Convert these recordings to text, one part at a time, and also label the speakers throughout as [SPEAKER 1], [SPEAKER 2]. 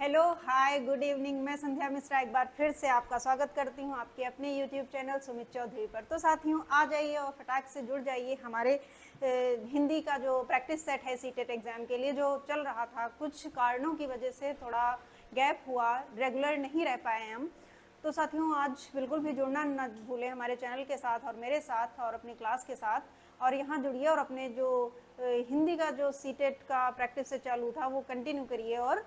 [SPEAKER 1] Hello hi good evening. मैं संध्या मिश्रा एक बार फिर से आपका स्वागत करती हूँ आपके अपने यूट्यूब चैनल सुमित चौधरी पर। तो साथियों आ जाइए और फटाक से जुड़ जाइए हमारे हिंदी का जो प्रैक्टिस सेट है सीटेट एग्ज़ाम के लिए जो चल रहा था। कुछ कारणों की वजह से थोड़ा गैप हुआ, रेगुलर नहीं रह पाए हम। तो साथियों आज बिल्कुल भी जुड़ना न भूलें हमारे चैनल के साथ और मेरे साथ और अपनी क्लास के साथ, और यहाँ जुड़िए और अपने जो हिंदी का जो सीटेट का प्रैक्टिस से चालू था वो कंटिन्यू करिए और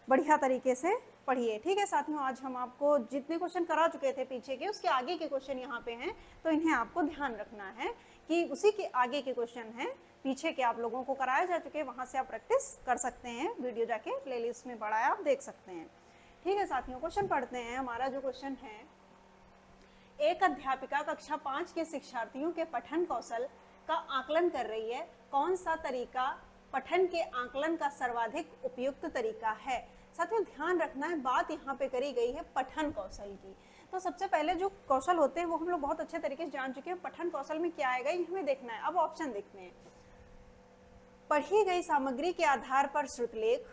[SPEAKER 1] बढ़िया तरीके से पढ़िए। ठीक है साथियों, आज हम आपको जितने क्वेश्चन करा चुके थे पीछे के, उसके आगे के क्वेश्चन यहाँ पे हैं, तो इन्हें आपको ध्यान रखना है कि उसी के आगे के क्वेश्चन हैं। पीछे के आप लोगों को कराए जा चुके हैं, वहाँ से आप प्रैक्टिस कर सकते हैं। वीडियो जाके प्लेलिस्ट में पढ़ा है, आप देख सकते हैं। ठीक है साथियों, क्वेश्चन पढ़ते हैं। हमारा जो क्वेश्चन है, एक अध्यापिका कक्षा 5 के शिक्षार्थियों के पठन कौशल का आकलन कर रही है। कौन सा तरीका पठन के आकलन का सर्वाधिक उपयुक्त तरीका है? साथियों ध्यान रखना है, बात यहाँ पे करी गई है पठन कौशल की। तो सबसे पहले जो कौशल होते हैं वो हम लोग बहुत अच्छे तरीके से जान चुके हैं। पठन कौशल में क्या आएगा ये हमें देखना है। अब ऑप्शन देखते हैं। पढ़ी गई सामग्री के आधार पर श्रुतलेख,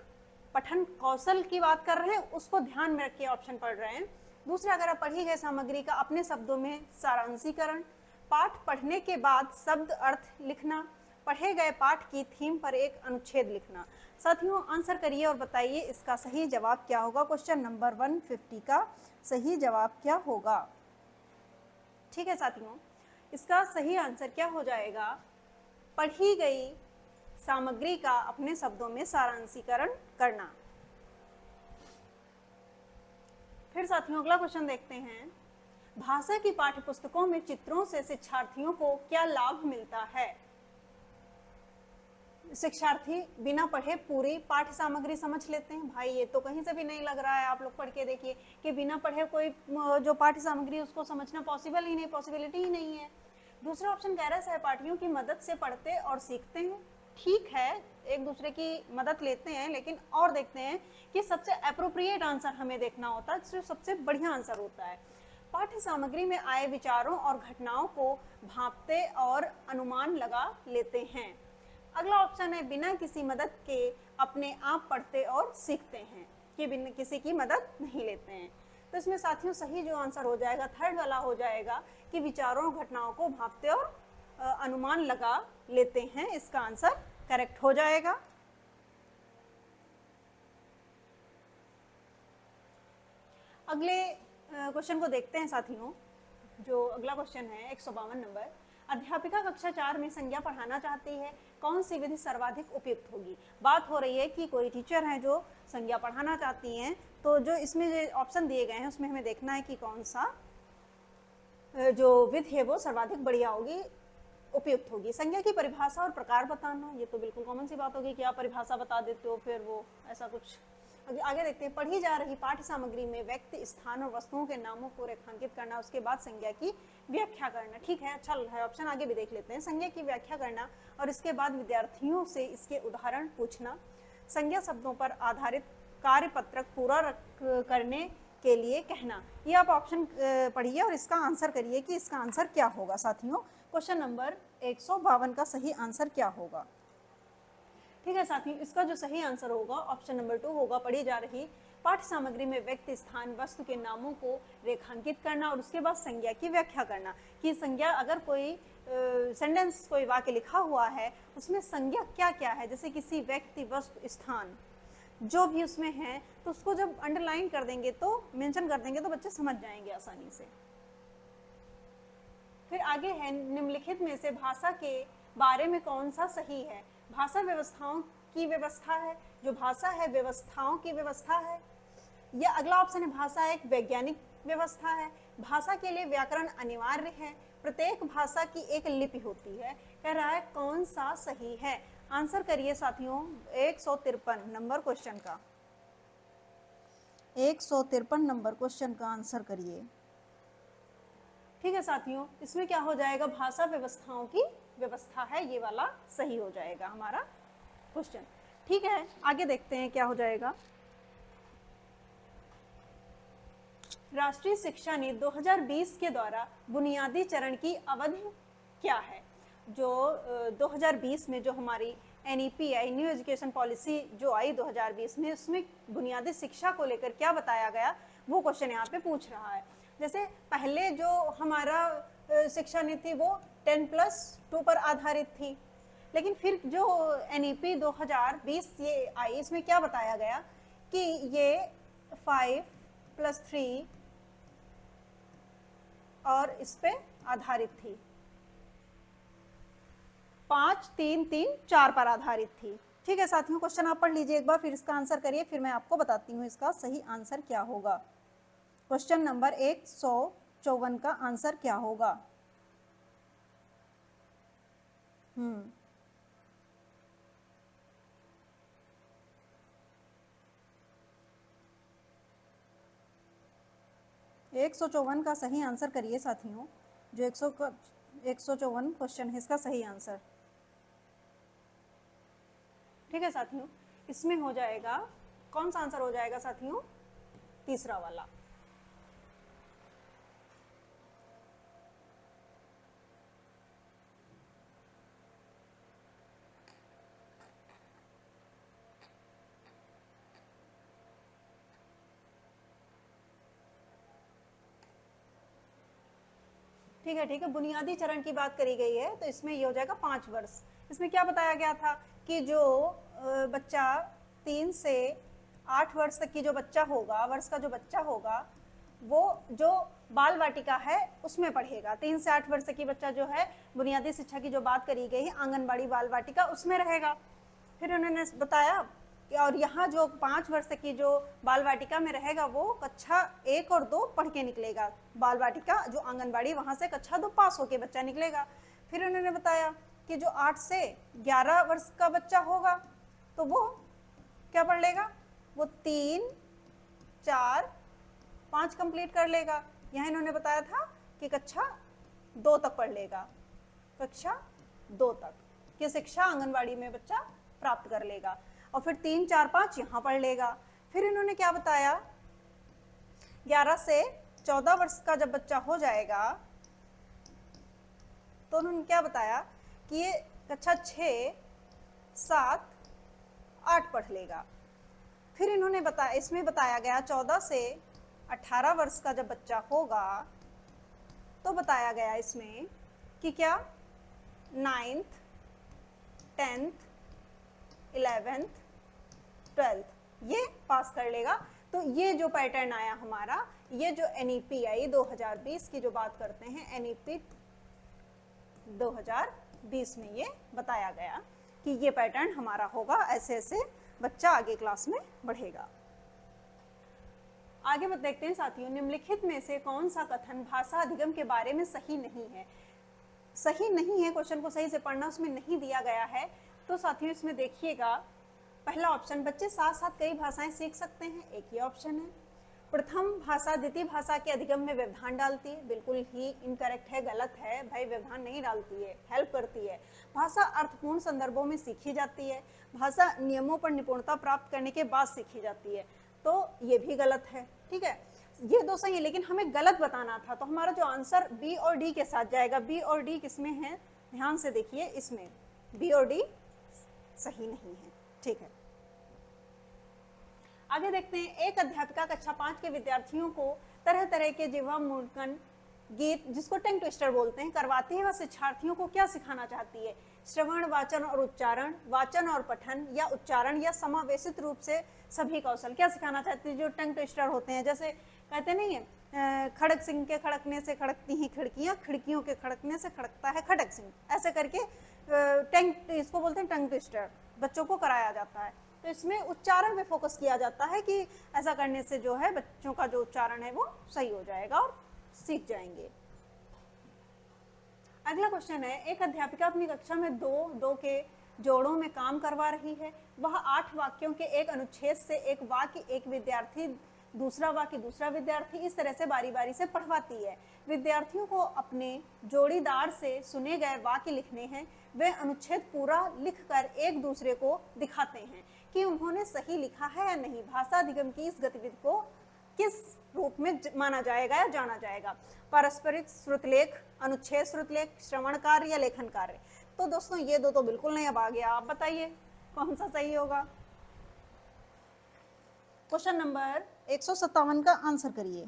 [SPEAKER 1] पठन कौशल की बात कर रहे हैं, उसको ध्यान में रख के ऑप्शन पढ़ रहे हैं। दूसरा, अगर आप पढ़ी गई सामग्री का अपने शब्दों में सारांशीकरण, पाठ पढ़ने के बाद शब्द अर्थ लिखना, पढ़े गए पाठ की थीम पर एक अनुच्छेद लिखना। साथियों आंसर करिए और बताइए इसका सही जवाब क्या होगा। क्वेश्चन नंबर 150 का सही जवाब क्या होगा? ठीक है साथियों, इसका सही आंसर क्या हो जाएगा? पढ़ी गई सामग्री का अपने शब्दों में सारांशीकरण करना। फिर साथियों अगला क्वेश्चन देखते हैं। भाषा की पाठ्य पुस्तकों में चित्रों से शिक्षार्थियों को क्या लाभ मिलता है? शिक्षार्थी बिना पढ़े पूरी पाठ्य सामग्री समझ लेते हैं। भाई ये तो कहीं से भी नहीं लग रहा है, आप लोग पढ़ के देखिए कि बिना पढ़े कोई जो पाठ्य सामग्री उसको समझना पॉसिबल ही नहीं, पॉसिबिलिटी ही नहीं है। दूसरा ऑप्शन कह रहा है सहपाठियों की मदद से पढ़ते और सीखते हैं। ठीक है, एक दूसरे की मदद लेते हैं, लेकिन और देखते हैं कि सबसे अप्रोप्रिएट आंसर हमें देखना होता है, जो सबसे बढ़िया आंसर होता है। पाठ्य सामग्री में आए विचारों और घटनाओं को भांपते और अनुमान लगा लेते हैं। अगला ऑप्शन है बिना किसी मदद के अपने आप पढ़ते और सीखते हैं, कि बिना किसी की मदद नहीं लेते हैं। तो इसमें साथियों सही जो आंसर हो जाएगा थर्ड वाला हो जाएगा कि विचारों और घटनाओं को भांपते और अनुमान लगा लेते हैं। इसका आंसर करेक्ट हो जाएगा। अगले क्वेश्चन को देखते हैं साथियों। जो अगला क्वेश्चन है 152 नंबर। अध्यापिका कक्षा 4 में संज्ञा पढ़ाना चाहती है, कौन सी विधि सर्वाधिक उपयुक्त होगी? बात हो रही है कि कोई टीचर है जो संज्ञा पढ़ाना चाहती हैं, तो जो इसमें जो ऑप्शन दिए गए हैं उसमें हमें देखना है कि कौन सा जो विधि है वो सर्वाधिक बढ़िया होगी, उपयुक्त होगी। संज्ञा की परिभाषा और प्रकार बताना, ये तो बिल्कुल कॉमन सी बात होगी कि आप परिभाषा बता देते हो, फिर वो ऐसा कुछ। आगे देखते हैं। पढ़ी जा रही पाठ्य सामग्री में व्यक्ति, स्थान और वस्तुओं के नामों को रेखांकित करना, उसके बाद संज्ञा की व्याख्या करना। ठीक है, अच्छा है। ऑप्शन आगे भी देख लेते हैं। संज्ञा की व्याख्या करना और इसके बाद विद्यार्थियों से इसके उदाहरण पूछना, संज्ञा शब्दों पर आधारित कार्यपत्रक पूरा करने के लिए कहना। ये आप ऑप्शन पढ़िए और इसका आंसर करिए कि इसका आंसर क्या होगा। साथियों क्वेश्चन नंबर 152 का सही आंसर क्या होगा? ठीक है साथियों, इसका जो सही आंसर होगा ऑप्शन नंबर 2 होगा। पढ़ी जा रही पाठ्य सामग्री में व्यक्ति, स्थान, वस्तु के नामों को रेखांकित करना और उसके बाद संज्ञा की व्याख्या करना। कि संज्ञा, अगर कोई सेंटेंस, कोई वाक्य लिखा हुआ है उसमें संज्ञा क्या क्या है, जैसे किसी व्यक्ति, वस्तु, स्थान जो भी उसमें है, तो उसको जब अंडरलाइन कर देंगे, तो मेंशन कर देंगे, तो बच्चे समझ जाएंगे आसानी से। फिर आगे है, निम्नलिखित में से भाषा के बारे में कौन सा सही है? भाषा व्यवस्थाओं की व्यवस्था है, जो भाषा है व्यवस्थाओं की व्यवस्था है। या अगला ऑप्शन है भाषा एक वैज्ञानिक व्यवस्था है, भाषा के लिए व्याकरण अनिवार्य है, प्रत्येक भाषा की एक लिपि होती है। कह रहा है कौन सा सही है? आंसर करिए साथियों 153 नंबर क्वेश्चन का। 153 नंबर क्वेश्चन का आंसर करिए। ठीक है साथियों, इसमें क्या हो जाएगा? भाषा व्यवस्थाओं की व्यवस्था है, ये वाला सही हो जाएगा हमारा क्वेश्चन। ठीक है, आगे देखते हैं क्या हो जाएगा। राष्ट्रीय शिक्षा नीति 2020 के द्वारा बुनियादी चरण की अवधि क्या है? जो 2020 में जो हमारी NEP आई, न्यू एजुकेशन पॉलिसी जो आई 2020 में, उसमें बुनियादी शिक्षा को लेकर क्या बताया गया, वो क्वेश्चन यहाँ पे पूछ रहा है। जैसे पहले जो हमारा शिक्षा नीति वो 10+2 पर आधारित थी, लेकिन फिर जो NEP 2020 ये आई, इसमें क्या बताया गया कि ये 5+3 और इस पे आधारित थी, 5, 3, 3, 4 पर आधारित थी। ठीक है साथियों, क्वेश्चन आप पढ़ लीजिए एक बार, फिर इसका आंसर करिए, फिर मैं आपको बताती हूँ इसका सही आंसर क्या होगा। क्वेश्चन नंबर 154 का आंसर क्या होगा? 154 का सही आंसर करिए साथियों, जो 154 क्वेश्चन है इसका सही आंसर। ठीक है साथियों, इसमें हो जाएगा, कौन सा आंसर हो जाएगा साथियों? तीसरा वाला। ठीक है, बुनियादी चरण की बात करी गई है, तो इसमें ये हो जाएगा 5 वर्ष। इसमें क्या बताया गया था कि जो बच्चा 3 से 8 वर्ष तक की जो बच्चा होगा, वर्ष का जो बच्चा होगा, वो जो बाल वाटिका है उसमें पढ़ेगा। 3 से 8 वर्ष की बच्चा जो है, बुनियादी शिक्षा की जो बात करी गई है, आंगनबाड़ी बाल वाटिका उसमें रहेगा। फिर उन्होंने बताया, और यहाँ जो 5 वर्ष की जो बाल वाटिका में रहेगा, वो कक्षा 1 और 2 पढ़ के निकलेगा। बाल वाटिका जो आंगनबाड़ी, वहाँ से कक्षा 2 पास होके बच्चा निकलेगा। फिर उन्होंने बताया कि जो 8 से 11 वर्ष का बच्चा होगा, तो वो क्या पढ़ लेगा? वो 3, 4, 5 कंप्लीट कर लेगा। यहाँ इन्होंने बताया था कि कक्षा 2 तक पढ़ लेगा, कक्षा 2 तक की शिक्षा आंगनबाड़ी में बच्चा प्राप्त कर लेगा, और फिर 3, 4, 5 यहाँ पढ़ लेगा। फिर इन्होंने क्या बताया, 11 से 14 वर्ष का जब बच्चा हो जाएगा, तो उन्होंने क्या बताया कि ये कक्षा 6, 7, 8 पढ़ लेगा। फिर इन्होंने बताया, इसमें बताया गया 14 से 18 वर्ष का जब बच्चा होगा, तो बताया गया इसमें कि क्या 9th, 10th, 11th, 12th ये पास कर लेगा। तो ये जो पैटर्न आया हमारा, ये जो NEP आई 2020 की जो बात करते हैं, NEP 2020 में ये बताया गया कि ये पैटर्न हमारा होगा, ऐसे ऐसे बच्चा आगे क्लास में बढ़ेगा। आगे मत देखते हैं साथियों, निम्नलिखित में से कौन सा कथन भाषा अधिगम के बारे में सही नहीं है? सही नहीं है, क्वेश्चन को सही से पढ़ना, उसमें नहीं दिया गया है। तो साथियों इसमें देखिएगा, पहला ऑप्शन, बच्चे साथ साथ कई भाषाएं सीख सकते हैं, एक ही ऑप्शन है। प्रथम भाषा द्वितीय भाषा के अधिगम में व्यवधान डालती है, बिल्कुल ही इनकरेक्ट है, गलत है भाई, व्यवधान नहीं डालती है, हेल्प करती है। भाषा अर्थपूर्ण संदर्भों में सीखी जाती है, भाषा नियमों पर निपुणता प्राप्त करने के बाद सीखी जाती है, तो ये भी गलत है। ठीक है, ये दो सही है, लेकिन हमें गलत बताना था, तो हमारा जो आंसर बी और डी के साथ जाएगा। बी और डी किसमें है, ध्यान से देखिए, इसमें बी और डी सही नहीं है। ठीक है, आगे देखते हैं, एक अध्यापिका कक्षा 5 के विद्यार्थियों को तरह तरह के जीवामूर्खन गीत, जिसको टंग ट्विस्टर बोलते हैं, करवाती है। वह शिक्षार्थियों को क्या सिखाना चाहती है? श्रवण, वाचन और उच्चारण, वाचन और पठन, या उच्चारण, या समावेशित रूप से सभी कौशल? क्या सिखाना चाहती है? जो टंग ट्विस्टर होते हैं, जैसे कहते नहीं है, खड़क सिंह के खड़कने से खड़कती हैं खिड़कियां, खिड़कियों के खड़कने से खड़कता है खड़क सिंह, ऐसे करके इसको बोलते हैं टंग ट्विस्टर, बच्चों को कराया जाता है। तो इसमें उच्चारण पे फोकस किया जाता है कि ऐसा करने से जो है बच्चों का जो उच्चारण है वो सही हो जाएगा और सीख जाएंगे। अगला क्वेश्चन है, एक अध्यापिका अपनी कक्षा में दो के जोड़ों में काम करवा रही है। वह 8 वाक्यों के एक अनुच्छेद से एक वाक्य एक विद्यार्थी, दूसरा वाक्य दूसरा विद्यार्थी, इस तरह से बारी बारी से पढ़वाती है। विद्यार्थियों को अपने जोड़ीदार से सुने गए वाक्य लिखने हैं। वे अनुच्छेद पूरा लिखकर एक दूसरे को दिखाते हैं कि उन्होंने सही लिखा है या नहीं। भाषा अधिगम की इस गतिविधि को किस रूप में माना जाएगा या जाना जाएगा? पारस्परिक श्रुतलेख, अनुच्छेद श्रुतलेख, श्रवण कार्य या लेखन कार्य? तो दोस्तों ये दो तो बिल्कुल नहीं, अब आ गया, आप बताइए कौन सा सही होगा? क्वेश्चन नंबर 157 का आंसर करिए।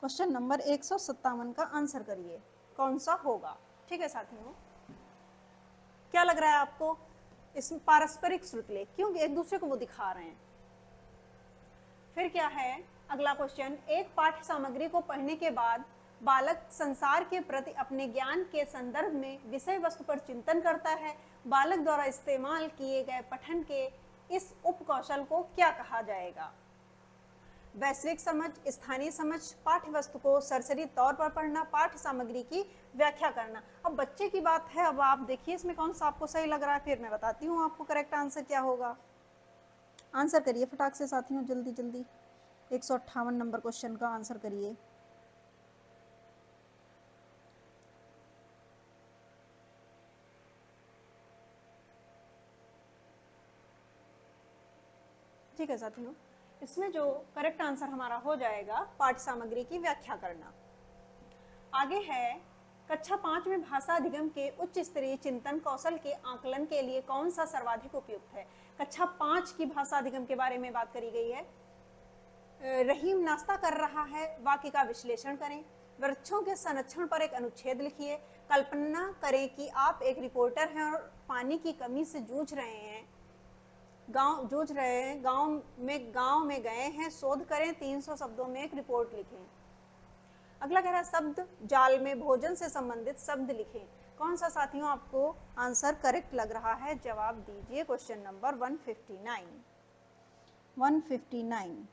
[SPEAKER 1] क्वेश्चन नंबर 157 का आंसर करिए, कौन सा होगा? ठीक है साथियों, क्या लग रहा है आपको? इसमें पारस्परिक श्रुतलेख, क्योंकि एक दूसरे को वो दिखा रहे हैं। फिर क्या है अगला क्वेश्चन? एक पाठ्य सामग्री को पढ़ने के बाद बालक संसार के प्रति अपने ज्ञान के संदर्भ में विषय वस्तु पर चिंतन करता है। बालक द्वारा इस्तेमाल किए गए पठन के इस उपकौशल को क्या कहा जाएगा? वैश्विक समझ, स्थानीय समझ, पाठ्य वस्तु को सरसरी तौर पर पढ़ना, पाठ्य सामग्री की व्याख्या करना। अब बच्चे की बात है, अब आप देखिए इसमें कौन सा आपको सही लग रहा है, फिर मैं बताती हूँ आपको करेक्ट आंसर क्या होगा। आंसर करिए फटाक से साथियों, जल्दी जल्दी। 158 नंबर क्वेश्चन का आंसर करिए। ठीक है साथियों, इसमें जो करेक्ट आंसर हमारा हो जाएगा पाठ्य सामग्री की व्याख्या करना। आगे है कक्षा 5 में भाषा अधिगम के उच्च स्तरीय चिंतन कौशल के आकलन के लिए कौन सा सर्वाधिक उपयुक्त है? कक्षा 5 की भाषा अधिगम के बारे में बात करी गई है। रहीम नाश्ता कर रहा है, वाक्य का विश्लेषण करें। वृक्षों के संरक्षण पर एक अनुच्छेद लिखिए। कल्पना करें कि आप एक रिपोर्टर हैं और पानी की कमी से जूझ रहे हैं, गांव में गए हैं, शोध करें, 300 शब्दों में एक रिपोर्ट लिखें। अगला कह रहा है शब्द जाल में भोजन से संबंधित शब्द लिखें। कौन सा साथियों आपको आंसर करेक्ट लग रहा है? जवाब दीजिए। क्वेश्चन नंबर 159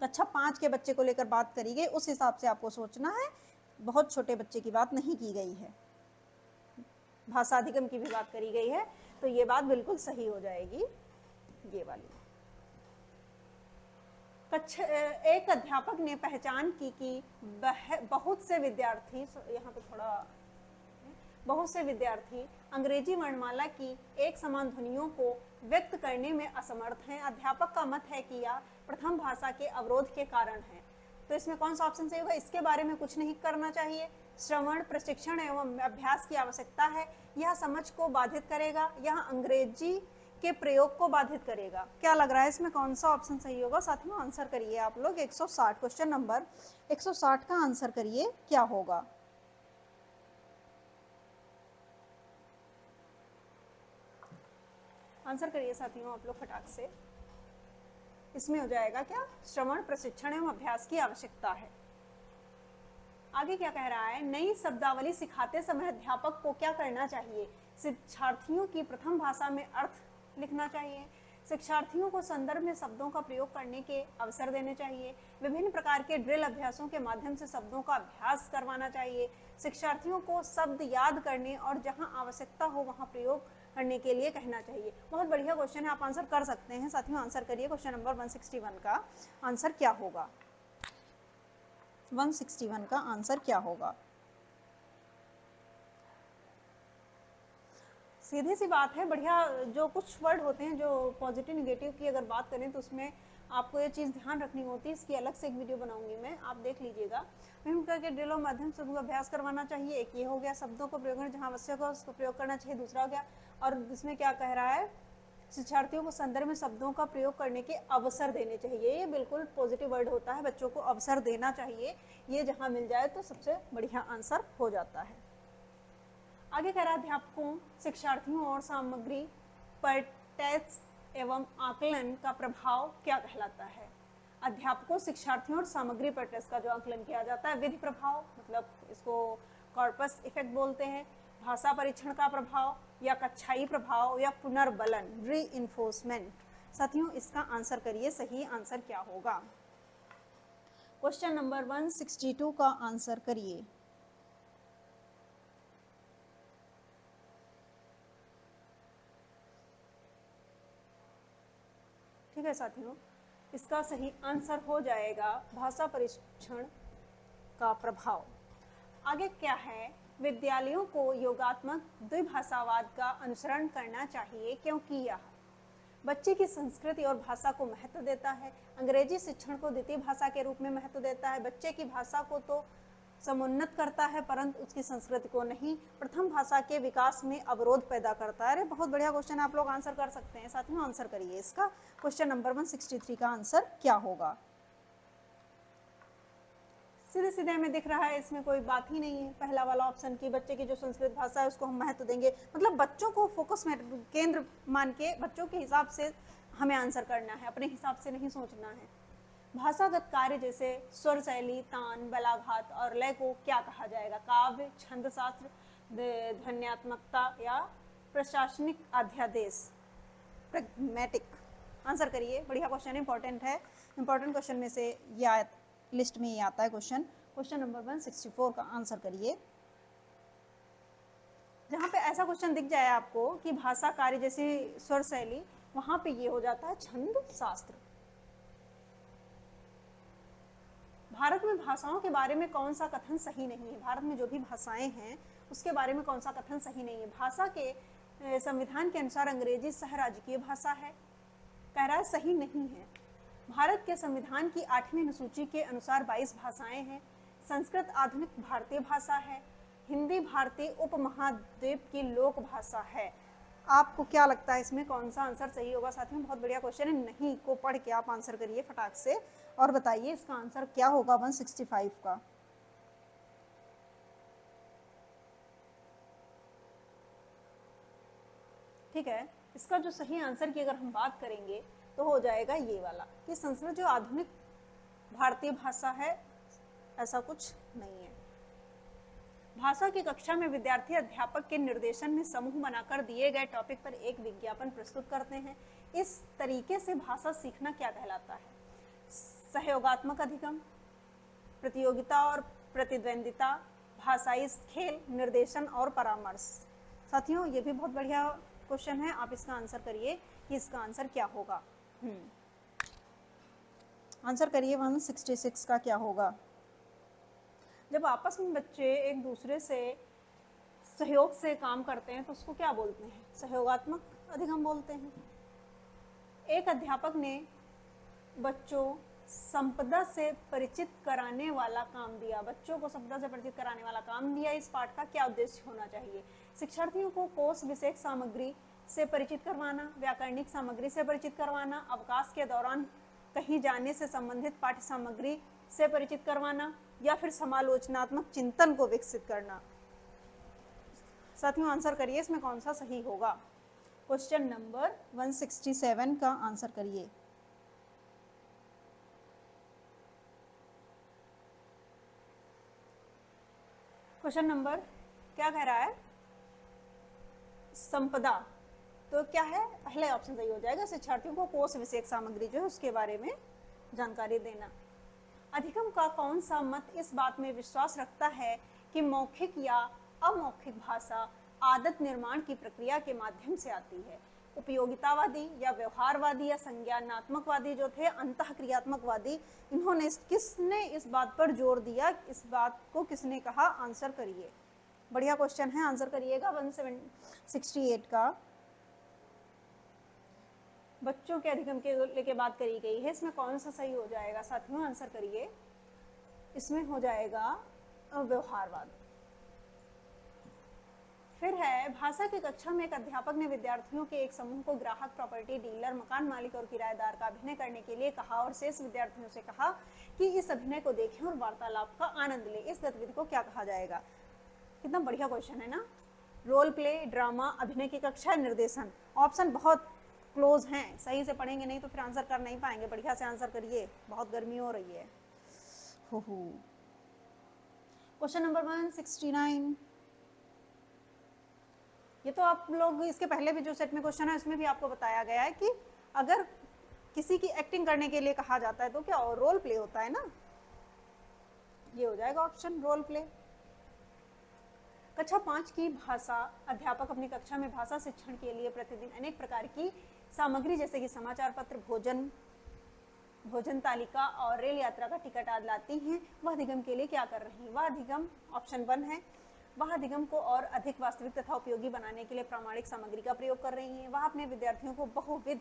[SPEAKER 1] कक्षा 5 के बच्चे को लेकर बात करी गई, उस हिसाब से आपको सोचना है, बहुत छोटे बच्चे की बात नहीं की गई है। भाषा अधिगम की भी बात करी गई है, तो ये बात बिल्कुल सही हो जाएगी, ये वाली। एक अध्यापक ने पहचान की कि बहुत से विद्यार्थी अंग्रेजी वर्णमाला की एक समान ध्वनियों को व्यक्त करने में असमर्थ हैं। अध्यापक का मत है कि यह प्रथम भाषा के अवरोध के कारण है। तो इसमें कौन सा ऑप्शन सही होगा? इसके बारे में कुछ नहीं करना चाहिए। श्रवण, प्रशिक्षण एवं अभ्यास की आवश्यकता है। यह समझ को बाधित करेगा, यह अंग्रेजी के प्रयोग को बाधित करेगा। क्या लग रहा है इसमें कौन सा ऑप्शन सही होगा? साथियों आंसर करिए आप लोग। 160 क्वेश्चन नंबर 160 का आंसर करिए, क्या होगा? आंसर करिए साथियों आप लोग फटाक से। इसमें हो जाएगा क्या? श्रवण, प्रशिक्षण एवं अभ्यास की आवश्यकता है। आगे क्या कह रहा है? नई शब्दावली सिखाते समय अध्यापक को क्या करना चाहिए? शिक्षार्थियों की प्रथम भाषा में अर्थ लिखना चाहिए। शिक्षार्थियों को संदर्भ में शब्दों का प्रयोग करने के अवसर देने चाहिए। विभिन्न प्रकार के ड्रिल अभ्यासों के माध्यम से शब्दों का अभ्यास करवाना चाहिए। शिक्षार्थियों को शब्द याद करने और जहां आवश्यकता हो वहां प्रयोग करने के लिए कहना चाहिए। बहुत बढ़िया क्वेश्चन है, आप आंसर कर सकते हैं साथियों। आंसर करिए। क्वेश्चन नंबर 161 का आंसर क्या होगा? 161 का आंसर क्या होगा? सीधी सी बात है, बढ़िया। जो कुछ वर्ड होते हैं जो पॉजिटिव निगेटिव की अगर बात करें तो उसमें आपको ये चीज़ ध्यान रखनी होती है। इसकी अलग से एक वीडियो बनाऊंगी मैं, आप देख लीजिएगा। विभिन्न प्रकार के ड्रिलों माध्यम से अभ्यास करवाना चाहिए। एक ये हो गया, शब्दों को प्रयोग करना जहाँ आवश्यक हो उसको प्रयोग करना चाहिए। दूसरा हो गया, और इसमें क्या कह रहा है? शिक्षार्थियों को संदर्भ में शब्दों का प्रयोग करने के अवसर देने चाहिए। ये बिल्कुल पॉजिटिव वर्ड होता है, बच्चों को अवसर देना चाहिए। ये जहाँ मिल जाए तो सबसे बढ़िया आंसर हो जाता है। आगे कह रहा है अध्यापकों, शिक्षार्थियों और सामग्री पर टेस्ट एवं आकलन का प्रभाव क्या कहलाता है? अध्यापकों, शिक्षार्थियों और सामग्री पर टेस्ट का जो आकलन किया जाता है, विधि प्रभाव, मतलब इसको कॉर्पस इफेक्ट बोलते हैं, भाषा परीक्षण का प्रभाव, या कक्षाई प्रभाव, या पुनर्बलन, रीइंफोर्समेंट। साथियों इसका आंसर करिए, सही आंसर क्या होगा? क्वेश्चन नंबर 162 का आंसर करिए। ठीक है साथियों, इसका सही आंसर हो जाएगा भाषा परीक्षण का प्रभाव। आगे क्या है? विद्यालयों को योगात्मक द्विभाषावाद का अनुसरण करना चाहिए क्योंकि यह बच्चे की संस्कृति और भाषा को महत्व देता है। अंग्रेजी शिक्षण को द्वितीय भाषा के रूप में महत्व देता है। बच्चे की भाषा को तो समुन्नत करता है परंतु उसकी संस्कृति को नहीं। प्रथम भाषा के विकास में अवरोध पैदा करता है। अरे बहुत बढ़िया क्वेश्चन, आप लोग आंसर कर सकते हैं। साथियों आंसर करिए इसका। क्वेश्चन नंबर 163 का आंसर क्या होगा? सीधे सीधे हमें दिख रहा है, इसमें कोई बात ही नहीं है। पहला वाला ऑप्शन की बच्चे की जो संस्कृत भाषा है उसको हम महत्व देंगे, मतलब बच्चों को फोकस में केंद्र मान के बच्चों के हिसाब से हमें आंसर करना है, अपने हिसाब से नहीं सोचना है। भाषागत कार्य जैसे स्वर शैली, तान, बलाघात और लय को क्या कहा जाएगा? काव्य, छंद शास्त्र, ध्वन्यात्मकता या प्रशासनिक अध्यादेश? प्रैग्मेटिक। आंसर करिए। बढ़िया क्वेश्चन, इंपॉर्टेंट है। इंपॉर्टेंट क्वेश्चन में से ये लिस्ट में ये आता है क्वेश्चन। क्वेश्चन नंबर 164 का आंसर करिए। जहाँ पे ऐसा क्वेश्चन दिख जाए आपको कि भाषा कार्य जैसी स्वर शैली, वहां पे ये हो जाता है छंद शास्त्र। भारत में भाषाओं के बारे में कौन सा कथन सही नहीं है? भारत में जो भी भाषाएं हैं उसके बारे में कौन सा कथन सही नहीं है? भाषा के संविधान के अनुसार अंग्रेजी सह राजकीय भाषा है, कह रहा है सही नहीं है। भारत के संविधान की 8वीं अनुसूची के अनुसार 22 भाषाएं हैं। संस्कृत आधुनिक भारतीय भाषा है। हिंदी भारतीय उपमहाद्वीप की लोक भाषा है। आपको क्या लगता है इसमें कौन सा आंसर सही होगा? साथियों बहुत बढ़िया क्वेश्चन है। नहीं को पढ़ के आप आंसर करिए फटाक से और बताइए इसका आंसर क्या होगा 165 का। ठीक है, इसका जो सही आंसर की अगर हम बात करेंगे तो हो जाएगा ये वाला कि संस्कृत जो आधुनिक भारतीय भाषा है, ऐसा कुछ नहीं है। भाषा की कक्षा में विद्यार्थी अध्यापक के निर्देशन में समूह बनाकर दिए गए टॉपिक पर एक विज्ञापन प्रस्तुत करते हैं। इस तरीके से भाषा सीखना क्या कहलाता है? सहयोगात्मक अधिगम, प्रतियोगिता और प्रतिद्वंदिता, भाषाई खेल, निर्देशन और परामर्श। साथियों ये भी बहुत बढ़िया क्वेश्चन है, आप इसका आंसर करिए कि इसका आंसर क्या होगा। आंसर करिए 166 का क्या होगा। जब आपस में बच्चे एक दूसरे से सहयोग से काम करते हैं तो उसको क्या बोलते हैं? सहयोगात्मक अधिगम बोलते हैं। एक अध्यापक ने बच्चों संपदा से परिचित कराने वाला काम दिया। बच्चों को संपदा से परिचित कराने वाला काम दिया। इस पाठ का क्या उद्देश्य होना चाहिए? शिक्षार्थियों को कोर्स विषयक सामग्री से परिचित करवाना, व्याकरणिक सामग्री से परिचित करवाना, अवकाश के दौरान कहीं जाने से संबंधित पाठ्य सामग्री से परिचित करवाना या फिर समालोचनात्मक चिंतन को विकसित करना। साथियों आंसर करिए इसमें कौन सा सही होगा। क्वेश्चन नंबर 167 का आंसर करिए। क्वेश्चन नंबर क्या कह रहा है? संपदा, तो क्या है? पहले ऑप्शन सही हो जाएगा। शिक्षार्थियों को कोर्स विषयक सामग्री जो है उसके बारे में जानकारी देना। अधिगम का कौन सा मत इस बात में विश्वास रखता है कि मौखिक या अमौखिक भाषा आदत निर्माण की प्रक्रिया के माध्यम से आती है? उपयोगितावादी या व्यवहारवादी या संज्ञानात्मकवादी जो थे, अंतःक्रियात्मकवादी, इन्होंने किसने इस बात पर जोर दिया? इस बात को किसने कहा? आंसर करिए। बढ़िया क्वेश्चन है, आंसर करिएगा 168 का। बच्चों के अधिगम के लेके बात करी गई है, इसमें कौन सा सही हो जाएगा? साथियों आंसर करिए। इसमें हो जाएगा व्यवहारवाद। फिर है, भाषा की कक्षा में एक अध्यापक ने विद्यार्थियों के एक समूह को ग्राहक, प्रॉपर्टी डीलर, मकान मालिक और किराएदार का अभिनय करने के लिए कहा और शेष विद्यार्थियों से कहा कि इस अभिनय को देखें और वार्तालाप का आनंद लें। इस गतिविधि को क्या कहा जाएगा? कितना बढ़िया क्वेश्चन है ना। रोल प्ले, ड्रामा, अभिनय की कक्षा, निर्देशन। ऑप्शन बहुत क्लोज हैं, सही से पढ़ेंगे नहीं तो फिर आंसर कर नहीं पाएंगे। बढ़िया से आंसर करिए, बहुत गर्मी हो रही है। Question number 169। ये तो आप लोग इसके पहले भी जो सेट में क्वेश्चन है उसमें भी आपको बताया गया है कि अगर किसी की एक्टिंग करने के लिए कहा जाता है तो क्या रोल प्ले होता है ना। ये हो जाएगा ऑप्शन रोल प्ले। कक्षा 5 की भाषा अध्यापक अपनी कक्षा में भाषा शिक्षण के लिए प्रतिदिन अनेक प्रकार की सामग्री जैसे कि समाचार पत्र, भोजन तालिका और रेल यात्रा का टिकट आदि लाती हैं। वह अधिगम के लिए क्या कर रही हैं? वह अधिगम ऑप्शन 1 है, वह अधिगम को और अधिक वास्तविक तथा उपयोगी बनाने के लिए प्रामाणिक सामग्री का प्रयोग कर रही हैं। वह अपने विद्यार्थियों को बहुविध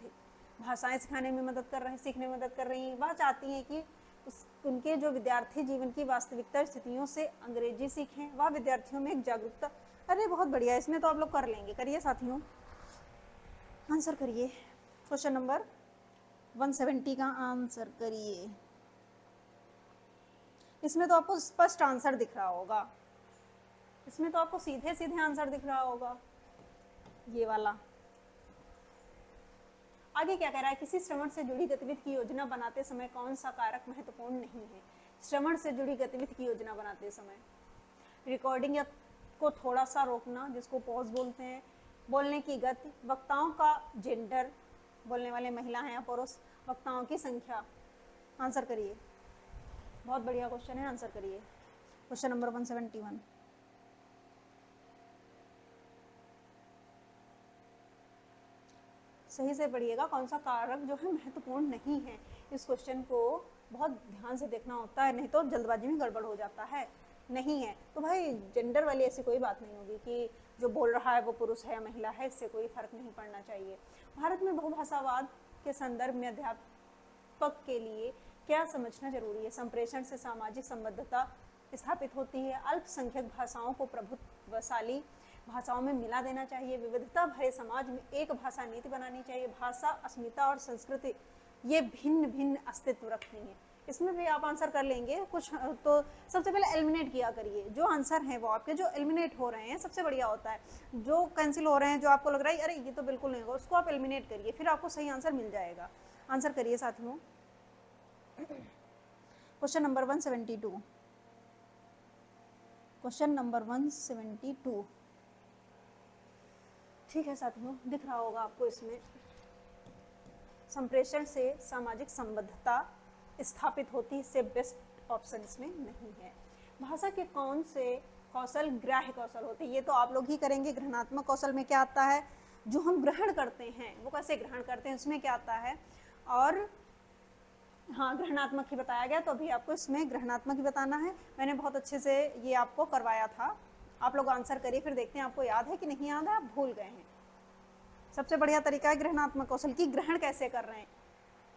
[SPEAKER 1] भाषाएं सिखाने में मदद कर रहे हैं, सीखने में मदद कर रही हैं। वह चाहती हैं कि उनके जो विद्यार्थी जीवन की वास्तविकता स्थितियों से अंग्रेजी सीखें। वह विद्यार्थियों में एक जागरूकता। अरे बहुत बढ़िया, इसमें तो आप लोग कर लेंगे। करिए साथियों, आंसर करिए। क्वेश्चन नंबर 170 का आंसर करिए। इसमें तो आपको स्पष्ट आंसर दिख रहा होगा, इसमें तो आपको सीधे सीधे आंसर दिख रहा होगा, ये वाला। आगे क्या कह रहा है, किसी श्रवण से जुड़ी गतिविधि की योजना बनाते समय कौन सा कारक महत्वपूर्ण नहीं है। श्रवण से जुड़ी गतिविधि की योजना बनाते समय रिकॉर्डिंग को थोड़ा सा रोकना, जिसको पॉज बोलते हैं, बोलने की गति, वक्ताओं का जेंडर, बोलने वाले महिला हैं या पुरुष, वक्ताओं की संख्या। आंसर करिए। बहुत बढ़िया क्वेश्चन है, आंसर करिए। Question number 171। सही से पढ़िएगा, कौन सा कारक जो है महत्वपूर्ण नहीं है। इस क्वेश्चन को बहुत ध्यान से देखना होता है, नहीं तो जल्दबाजी में गड़बड़ हो जाता है। नहीं है तो भाई जेंडर वाली ऐसी कोई बात नहीं होगी कि जो बोल रहा है वो पुरुष है या महिला है, इससे कोई फर्क नहीं पड़ना चाहिए। भारत में बहुभाषावाद के संदर्भ में अध्यापक के लिए क्या समझना जरूरी है। संप्रेषण से सामाजिक संबद्धता स्थापित होती है। अल्पसंख्यक भाषाओं को प्रभुत्वशाली भाषाओं में मिला देना चाहिए। विविधता भरे समाज में एक भाषा नीति बनानी चाहिए। भाषा, अस्मिता और संस्कृति ये भिन्न भिन्न अस्तित्व रखती हैं। इसमें भी आप आंसर कर लेंगे कुछ। तो सबसे पहले एलिमिनेट किया करिए, जो आंसर हैं वो आपके जो एलिमिनेट हो रहे हैं सबसे बढ़िया होता है। जो कैंसिल हो रहे हैं, जो आपको लग रहा है अरे ये तो बिल्कुल नहीं होगा, उसको आप एलिमिनेट करिए, फिर आपको सही आंसर मिल जाएगा। आंसर करिए साथियों। Question number 172। Question number 172। ठीक है साथियों, दिख रहा होगा आपको। इसमें संप्रेषण से सामाजिक संबद्धता स्थापित होती, इससे बेस्ट ऑप्शन इसमें नहीं है। भाषा के कौन से कौशल ग्राह्य कौशल होते हैं, ये तो आप लोग ही करेंगे। ग्रहणात्मक कौशल में क्या आता है, जो हम ग्रहण करते हैं वो कैसे ग्रहण करते हैं, उसमें क्या आता है। और हाँ, ग्रहणात्मक ही बताया गया, तो अभी आपको इसमें ग्रहणात्मक ही बताना है। मैंने बहुत अच्छे से ये आपको करवाया था। आप लोग आंसर करिए, फिर देखते हैं आपको याद है कि नहीं याद है, आप भूल गए हैं। सबसे बढ़िया तरीका है ग्रहणात्मक कौशल की, ग्रहण कैसे कर रहे हैं।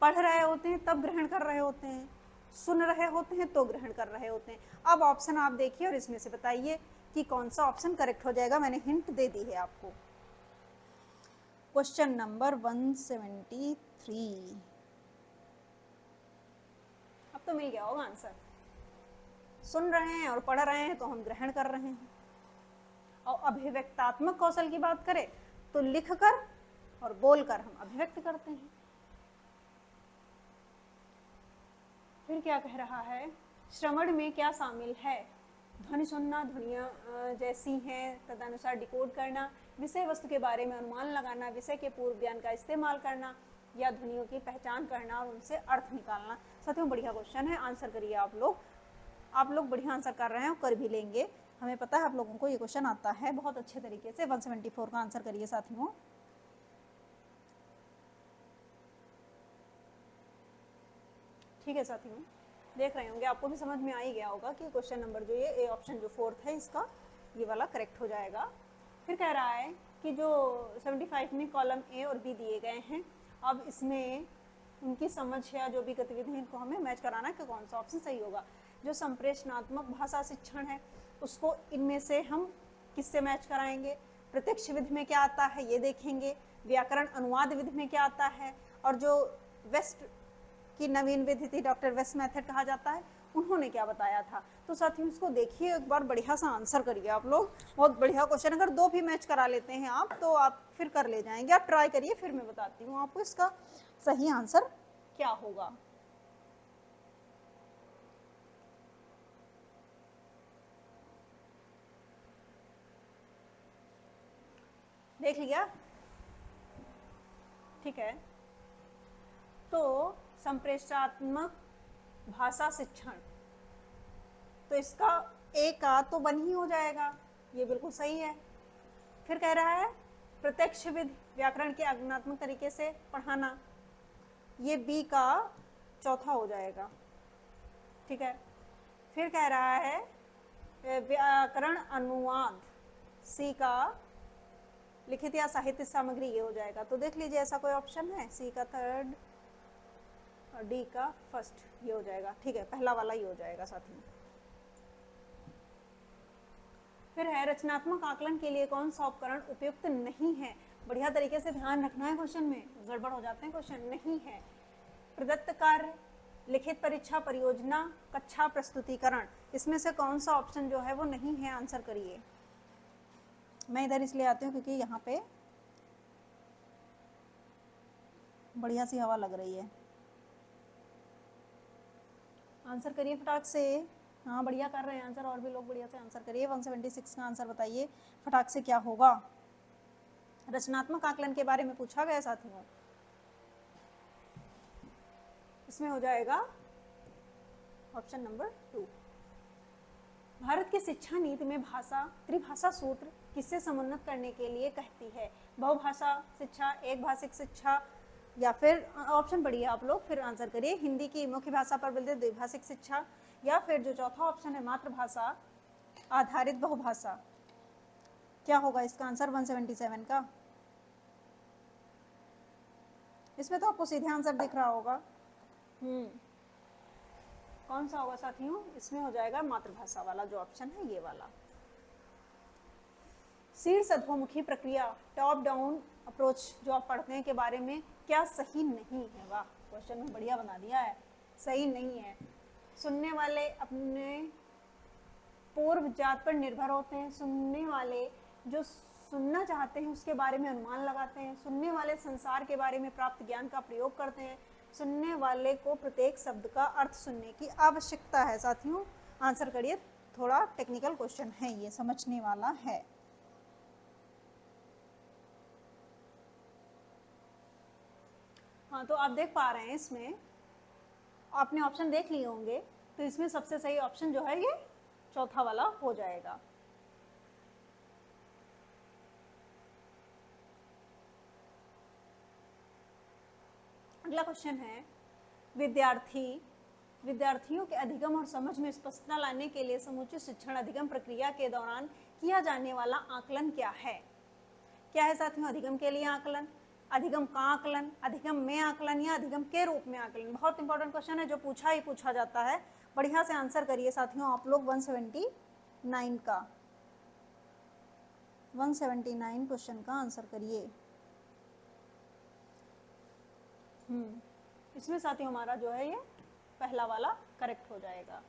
[SPEAKER 1] पढ़ रहे होते हैं तब ग्रहण कर रहे होते हैं, सुन रहे होते हैं तो ग्रहण कर रहे होते हैं। अब ऑप्शन आप देखिए और इसमें से बताइए कि कौन सा ऑप्शन करेक्ट हो जाएगा। मैंने हिंट दे दी है आपको। Question number 173। अब तो मिल गया होगा आंसर। सुन रहे हैं और पढ़ रहे हैं तो हम ग्रहण कर रहे हैं। और अभिव्यक्तात्मक कौशल की बात करें तो लिखकर और बोलकर हम अभिव्यक्त करते हैं। फिर क्या कह रहा है, श्रवण में क्या शामिल है। ध्वनि सुनना, ध्वनियाँ जैसी हैं तदनुसार डिकोड करना, विषय वस्तु के बारे में अनुमान लगाना, विषय के पूर्व ज्ञान का इस्तेमाल करना, या ध्वनियों की पहचान करना और उनसे अर्थ निकालना। साथियों बढ़िया क्वेश्चन है, आंसर करिए आप लोग। आप लोग बढ़िया आंसर कर रहे हैं और कर भी लेंगे, हमें पता है आप लोगों को ये क्वेश्चन आता है बहुत अच्छे तरीके से। 174 का आंसर करिए साथियों। ठीक है साथियों, देख रहे होंगे, आपको भी समझ में आ ही गया होगा कि क्वेश्चन नंबर जो ये ए ऑप्शन जो 4th है इसका ये वाला करेक्ट हो जाएगा। फिर कह रहा है कि जो 75 में कॉलम ए और बी दिए गए हैं, अब इसमें उनकी समझ या जो भी गतिविधि है इनको हमें मैच कराना है कि कौन सा ऑप्शन सही होगा। जो संप्रेषणात्मक भाषा शिक्षण है उसको इनमें से हम किससे मैच कराएंगे। प्रत्यक्ष विधि में क्या आता है ये देखेंगे, व्याकरण अनुवाद विधि में क्या आता है, और जो वेस्ट की नवीन विधि थी, डॉक्टर वेस्ट मेथड कहा जाता है, उन्होंने क्या बताया था। तो साथियों इसको देखिए एक बार, बढ़िया सा आंसर करिए आप लोग। बहुत बढ़िया क्वेश्चन, अगर 2 भी मैच करा लेते हैं आप तो आप फिर कर ले जाएंगे। आप ट्राई करिए, फिर मैं बताती हूँ आपको इसका सही आंसर क्या होगा। देख लिया, ठीक है। तो संप्रेषणात्मक भाषा शिक्षण, तो इसका ए का तो 1 ही हो जाएगा, ये बिल्कुल सही है। फिर कह रहा है प्रत्यक्ष विधि, व्याकरण के आज्ञानात्मक तरीके से पढ़ाना, ये बी का 4था हो जाएगा, ठीक है। फिर कह रहा है व्याकरण अनुवाद, सी का लिखित या साहित्य सामग्री, ये हो जाएगा। तो देख लीजिए ऐसा कोई ऑप्शन है, सी का थर्ड और डी का फर्स्ट, ये हो जाएगा। ठीक है, पहला वाला ये हो जाएगा साथियों। फिर है रचनात्मक आकलन के लिए कौन सा उपकरण उपयुक्त नहीं है। बढ़िया तरीके से ध्यान रखना है, क्वेश्चन में गड़बड़ हो जाते हैं क्वेश्चन। नहीं है प्रदत्त कार्य, लिखित परीक्षा, परियोजना, कक्षा प्रस्तुतिकरण, इसमें से कौन सा ऑप्शन जो है वो नहीं है, आंसर करिए। मैं इधर इसलिए आती हूँ क्योंकि यहाँ पे बढ़िया सी हवा लग रही है। आंसर करिए फटाक से। हाँ बढ़िया कर रहे हैं आंसर, और भी लोग बढ़िया से आंसर करिए। 176 का आंसर बताइए फटाक से क्या होगा। रचनात्मक आकलन के बारे में पूछा गया साथियों, इसमें हो जाएगा ऑप्शन नंबर 2। भारत की शिक्षा नीति में भाषा त्रिभाषा सूत्र किससे समुन्नत करने के लिए कहती है। बहुभाषा शिक्षा, एक भाषिक शिक्षा, या फिर ऑप्शन पढ़िए आप लोग फिर आंसर करिए। हिंदी की मुख्य भाषा पर बदले द्विभाषिक शिक्षा, या फिर जो चौथा ऑप्शन है मातृभाषा आधारित बहुभाषा। क्या होगा इसका आंसर 177 का? इसमें तो आपको सीधे आंसर दिख रहा होगा। कौन सा होगा साथियों? इसमें हो जाएगा मातृभाषा वाला जो ऑप्शन है, ये वाला। शीर्ष अधोमुखी प्रक्रिया, टॉप डाउन अप्रोच जो आप पढ़ते हैं के बारे में क्या सही नहीं है? वाह, क्वेश्चन में बढ़िया बना दिया है। सही नहीं है। सुनने वाले अपने पूर्व जात पर निर्भर होते हैं। सुनने वाले जो सुनना चाहते हैं उसके बारे में अनुमान लगाते हैं। सुनने वाले संसार के बारे में प्राप्त ज्ञान का प्रयोग करते हैं। सुनने वाले को प्रत्येक शब्द का अर्थ सुनने की आवश्यकता है। साथियों आंसर करिए, थोड़ा टेक्निकल क्वेश्चन है, ये समझने वाला है। हाँ, तो आप देख पा रहे हैं इसमें, आपने ऑप्शन देख लिए होंगे, तो इसमें सबसे सही ऑप्शन जो है ये चौथा वाला हो जाएगा। अगला क्वेश्चन है, विद्यार्थियों के अधिगम और समझ में स्पष्टता लाने के लिए समुचित शिक्षण अधिगम प्रक्रिया के दौरान किया जाने वाला आकलन क्या है? क्या है साथियों अधिगम के लिए आकलन? अधिगम का आकलन, अधिगम में आकलन, या अधिगम के रूप में आकलन? बहुत इंपॉर्टेंट क्वेश्चन है जो पूछा ही पूछा जाता है। बढ़िया से आंसर करिए साथियों आप लोग। 179 का 179 क्वेश्चन का आंसर करिए। इसमें साथियों हमारा जो है ये पहला वाला करेक्ट हो जाएगा।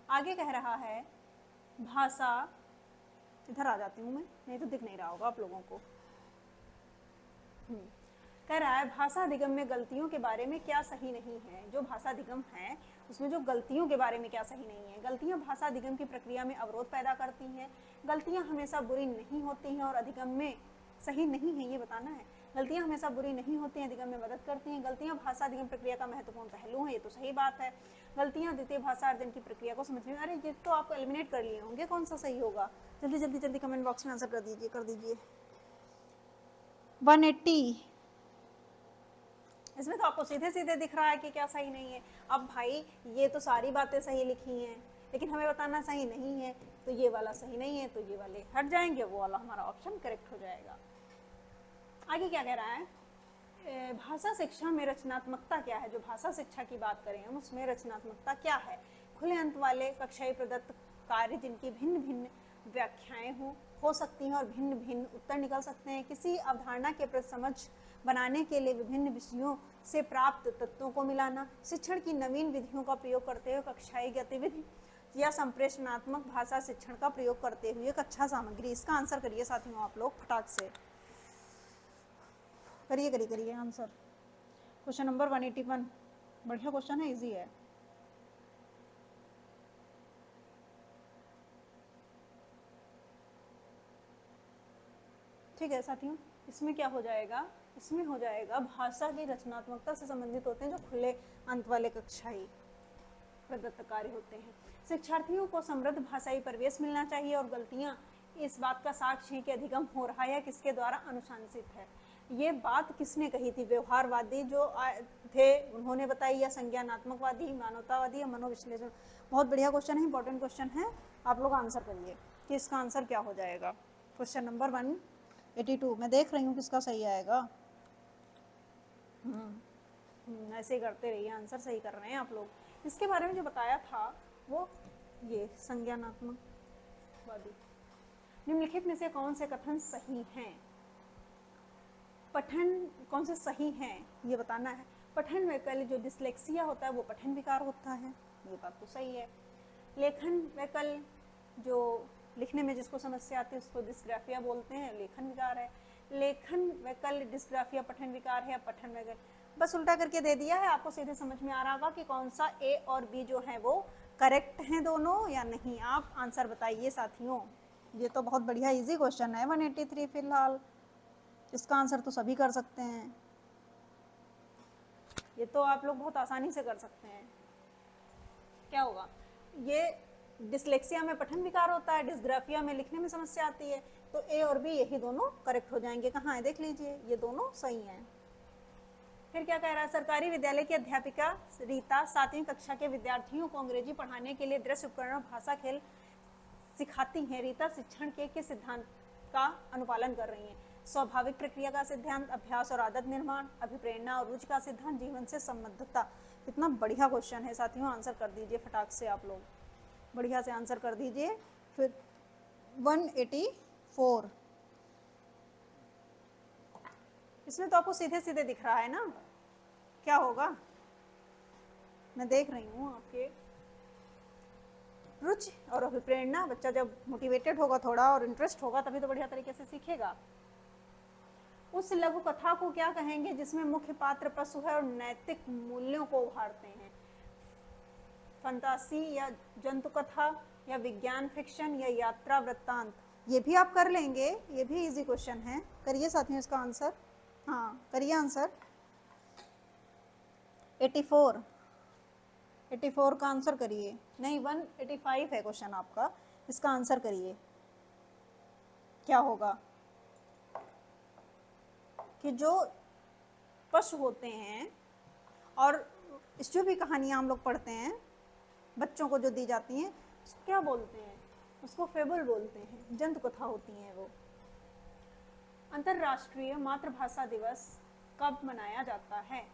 [SPEAKER 1] आगे कह रहा है भाषा, इधर आ जाती हूँ मैं, नहीं तो दिख नहीं रहा होगा आप लोगों को। कह रहा है भाषा अधिगम में गलतियों के बारे में क्या सही नहीं है। जो भाषा अधिगम है उसमें जो गलतियों के बारे में क्या सही नहीं है। गलतियां भाषा अधिगम की प्रक्रिया में अवरोध पैदा करती हैं। गलतियां हमेशा बुरी नहीं होती हैं और अधिगम में सही नहीं है, ये बताना है। गलतियां हमेशा बुरी नहीं होती हैं, अधिगम में मदद करती हैं। गलतियां भाषा अधिगम प्रक्रिया का महत्वपूर्ण पहलू है, ये तो सही बात है। गलतियां द्वितीय भाषा अर्जन की प्रक्रिया को समझने में, अरे ये तो आपको एलिमिनेट कर लिए होंगे, कौन सा सही होगा? जल्दी जल्दी जल्दी कमेंट बॉक्स में आंसर कर दीजिए। 180, इसमें तो आपको सीधे सीधे दिख रहा है कि क्या सही नहीं है। अब भाई ये तो सारी बातें सही लिखी हैं, लेकिन हमें बताना सही नहीं है, तो ये वाला सही नहीं है, तो ये वाले हट जाएंगे, वो वाला हमारा ऑप्शन करेक्ट हो जाएगा। आगे क्या कह रहा है, भाषा शिक्षा में रचनात्मकता क्या है? जो भाषा शिक्षा की बात करें हम, उसमें रचनात्मकता क्या है? खुले अंत वाले कक्षाई प्रदत्त कार्य जिनकी भिन्न भिन्न व्याख्याएं हो सकती हैं और भिन्न भिन्न उत्तर निकल सकते हैं। किसी अवधारणा के प्रति समझ बनाने के लिए विभिन्न विषयों से प्राप्त तत्वों को मिलाना। शिक्षण की नवीन विधियों का प्रयोग करते हुए कक्षाई गतिविधि या संप्रेषणात्मक भाषा शिक्षण का प्रयोग करते हुए कक्षा सामग्री। इसका आंसर करिए साथियों आप लोग फटाक से, करिए आंसर। क्वेश्चन नंबर 181, बढ़िया क्वेश्चन है, इजी है। ठीक है साथियों, इसमें क्या हो जाएगा? इसमें हो जाएगा भाषा की रचनात्मकता से संबंधित होते हैं जो खुले अंत वाले कक्षाई प्रदत्त कार्य होते हैं। शिक्षार्थियों को समृद्ध भाषाई परिवेश मिलना चाहिए और गलतियां इस बात का साक्ष्य है कि अधिगम हो रहा है या किसके द्वारा अनुशंसित है। ये बात किसने कही थी? व्यवहारवादी जो थे उन्होंने बताई, या संज्ञानात्मकवादी, मानवतावादी, या मनोविश्लेषण? बहुत बढ़िया क्वेश्चन है, इंपॉर्टेंट क्वेश्चन है। आप लोग आंसर करिए कि इसका आंसर क्या हो जाएगा। क्वेश्चन नंबर 1 82 मैं देख रही हूँ किसका सही आएगा। ऐसे करते रहिए, आंसर सही कर रहे हैं आप लोग। इसके बारे में जो बताया था वो ये संज्ञानात्मक वादी। निम्नलिखित में से कौन से कथन सही हैं? पठन कौन से सही हैं ये बताना है। पठन वैकल्य जो डिस्लेक्सिया होता है वो पठन विकार होता है, ये बात तो सही है। लेखन वैकल्य जो लिखने में जिसको समस्या आती है उसको डिस्ग्राफिया बोलते हैं, लेखन विकार है। लेखन वैकल्य डिस्ग्राफिया पठन विकार है या पठन वैकल्य, बस उल्टा करके दे दिया है। आपको सीधे समझ में आ रहा होगा कि कौन सा ए और बी जो है वो करेक्ट हैं दोनों या नहीं। आप आंसर बताइए साथियों। ये तो बहुत बढ़िया इजी क्वेश्चन है 183 फिलहाल, इसका आंसर तो सभी कर सकते हैं। ये तो आप लोग बहुत आसानी से कर सकते हैं। क्या होगा, ये डिस्लेक्सिया में पठन विकार होता है, डिस्ग्राफिया में लिखने में समस्या आती है, तो ए और बी यही दोनों करेक्ट हो जाएंगे। कहाँ है देख लीजिए, ये दोनों सही हैं। फिर क्या कह रहा है, सरकारी विद्यालय की अध्यापिका रीता 7वीं कक्षा के विद्यार्थियों को अंग्रेजी पढ़ाने के लिए दृश्य उपकरण और भाषा खेल सिखाती हैं। रीता शिक्षण के किस सिद्धांत का अनुपालन कर रही हैं? स्वाभाविक प्रक्रिया का सिद्धांत, अभ्यास और आदत निर्माण, अभिप्रेरणा और रुचि का सिद्धांत, जीवन से संबद्धता। कितना बढ़िया क्वेश्चन है साथियों, आंसर कर दीजिए फटाक से, आप लोग बढ़िया से आंसर कर दीजिए। फिर 184, इसमें तो आपको सीधे सीधे दिख रहा है ना क्या होगा, मैं देख रही हूँ आपके रुचि और अभिप्रेरणा। बच्चा जब मोटिवेटेड होगा थोड़ा और इंटरेस्ट होगा तभी तो बढ़िया तरीके से सीखेगा। उस लघु कथा को क्या कहेंगे जिसमें मुख्य पात्र पशु है और नैतिक मूल्यों को उभारते हैं? फंतासी या जंतु कथा या विज्ञान फिक्शन या यात्रा वृत्तांत? ये भी आप कर लेंगे, ये भी इजी क्वेश्चन है। करिए साथियों इसका आंसर, हाँ करिए आंसर। 84 का आंसर करिए। नहीं 185 है क्वेश्चन आपका, इसका आंसर करिए। क्या होगा कि जो पशु होते हैं और जो भी कहानियाँ हम लोग पढ़ते हैं बच्चों को जो दी जाती हैं उसको क्या बोलते हैं? उसको फेबल बोलते हैं, जंतु कथा होती हैं वो। अंतर्राष्ट्रीय मातृभाषा दिवस कब मनाया जाता है?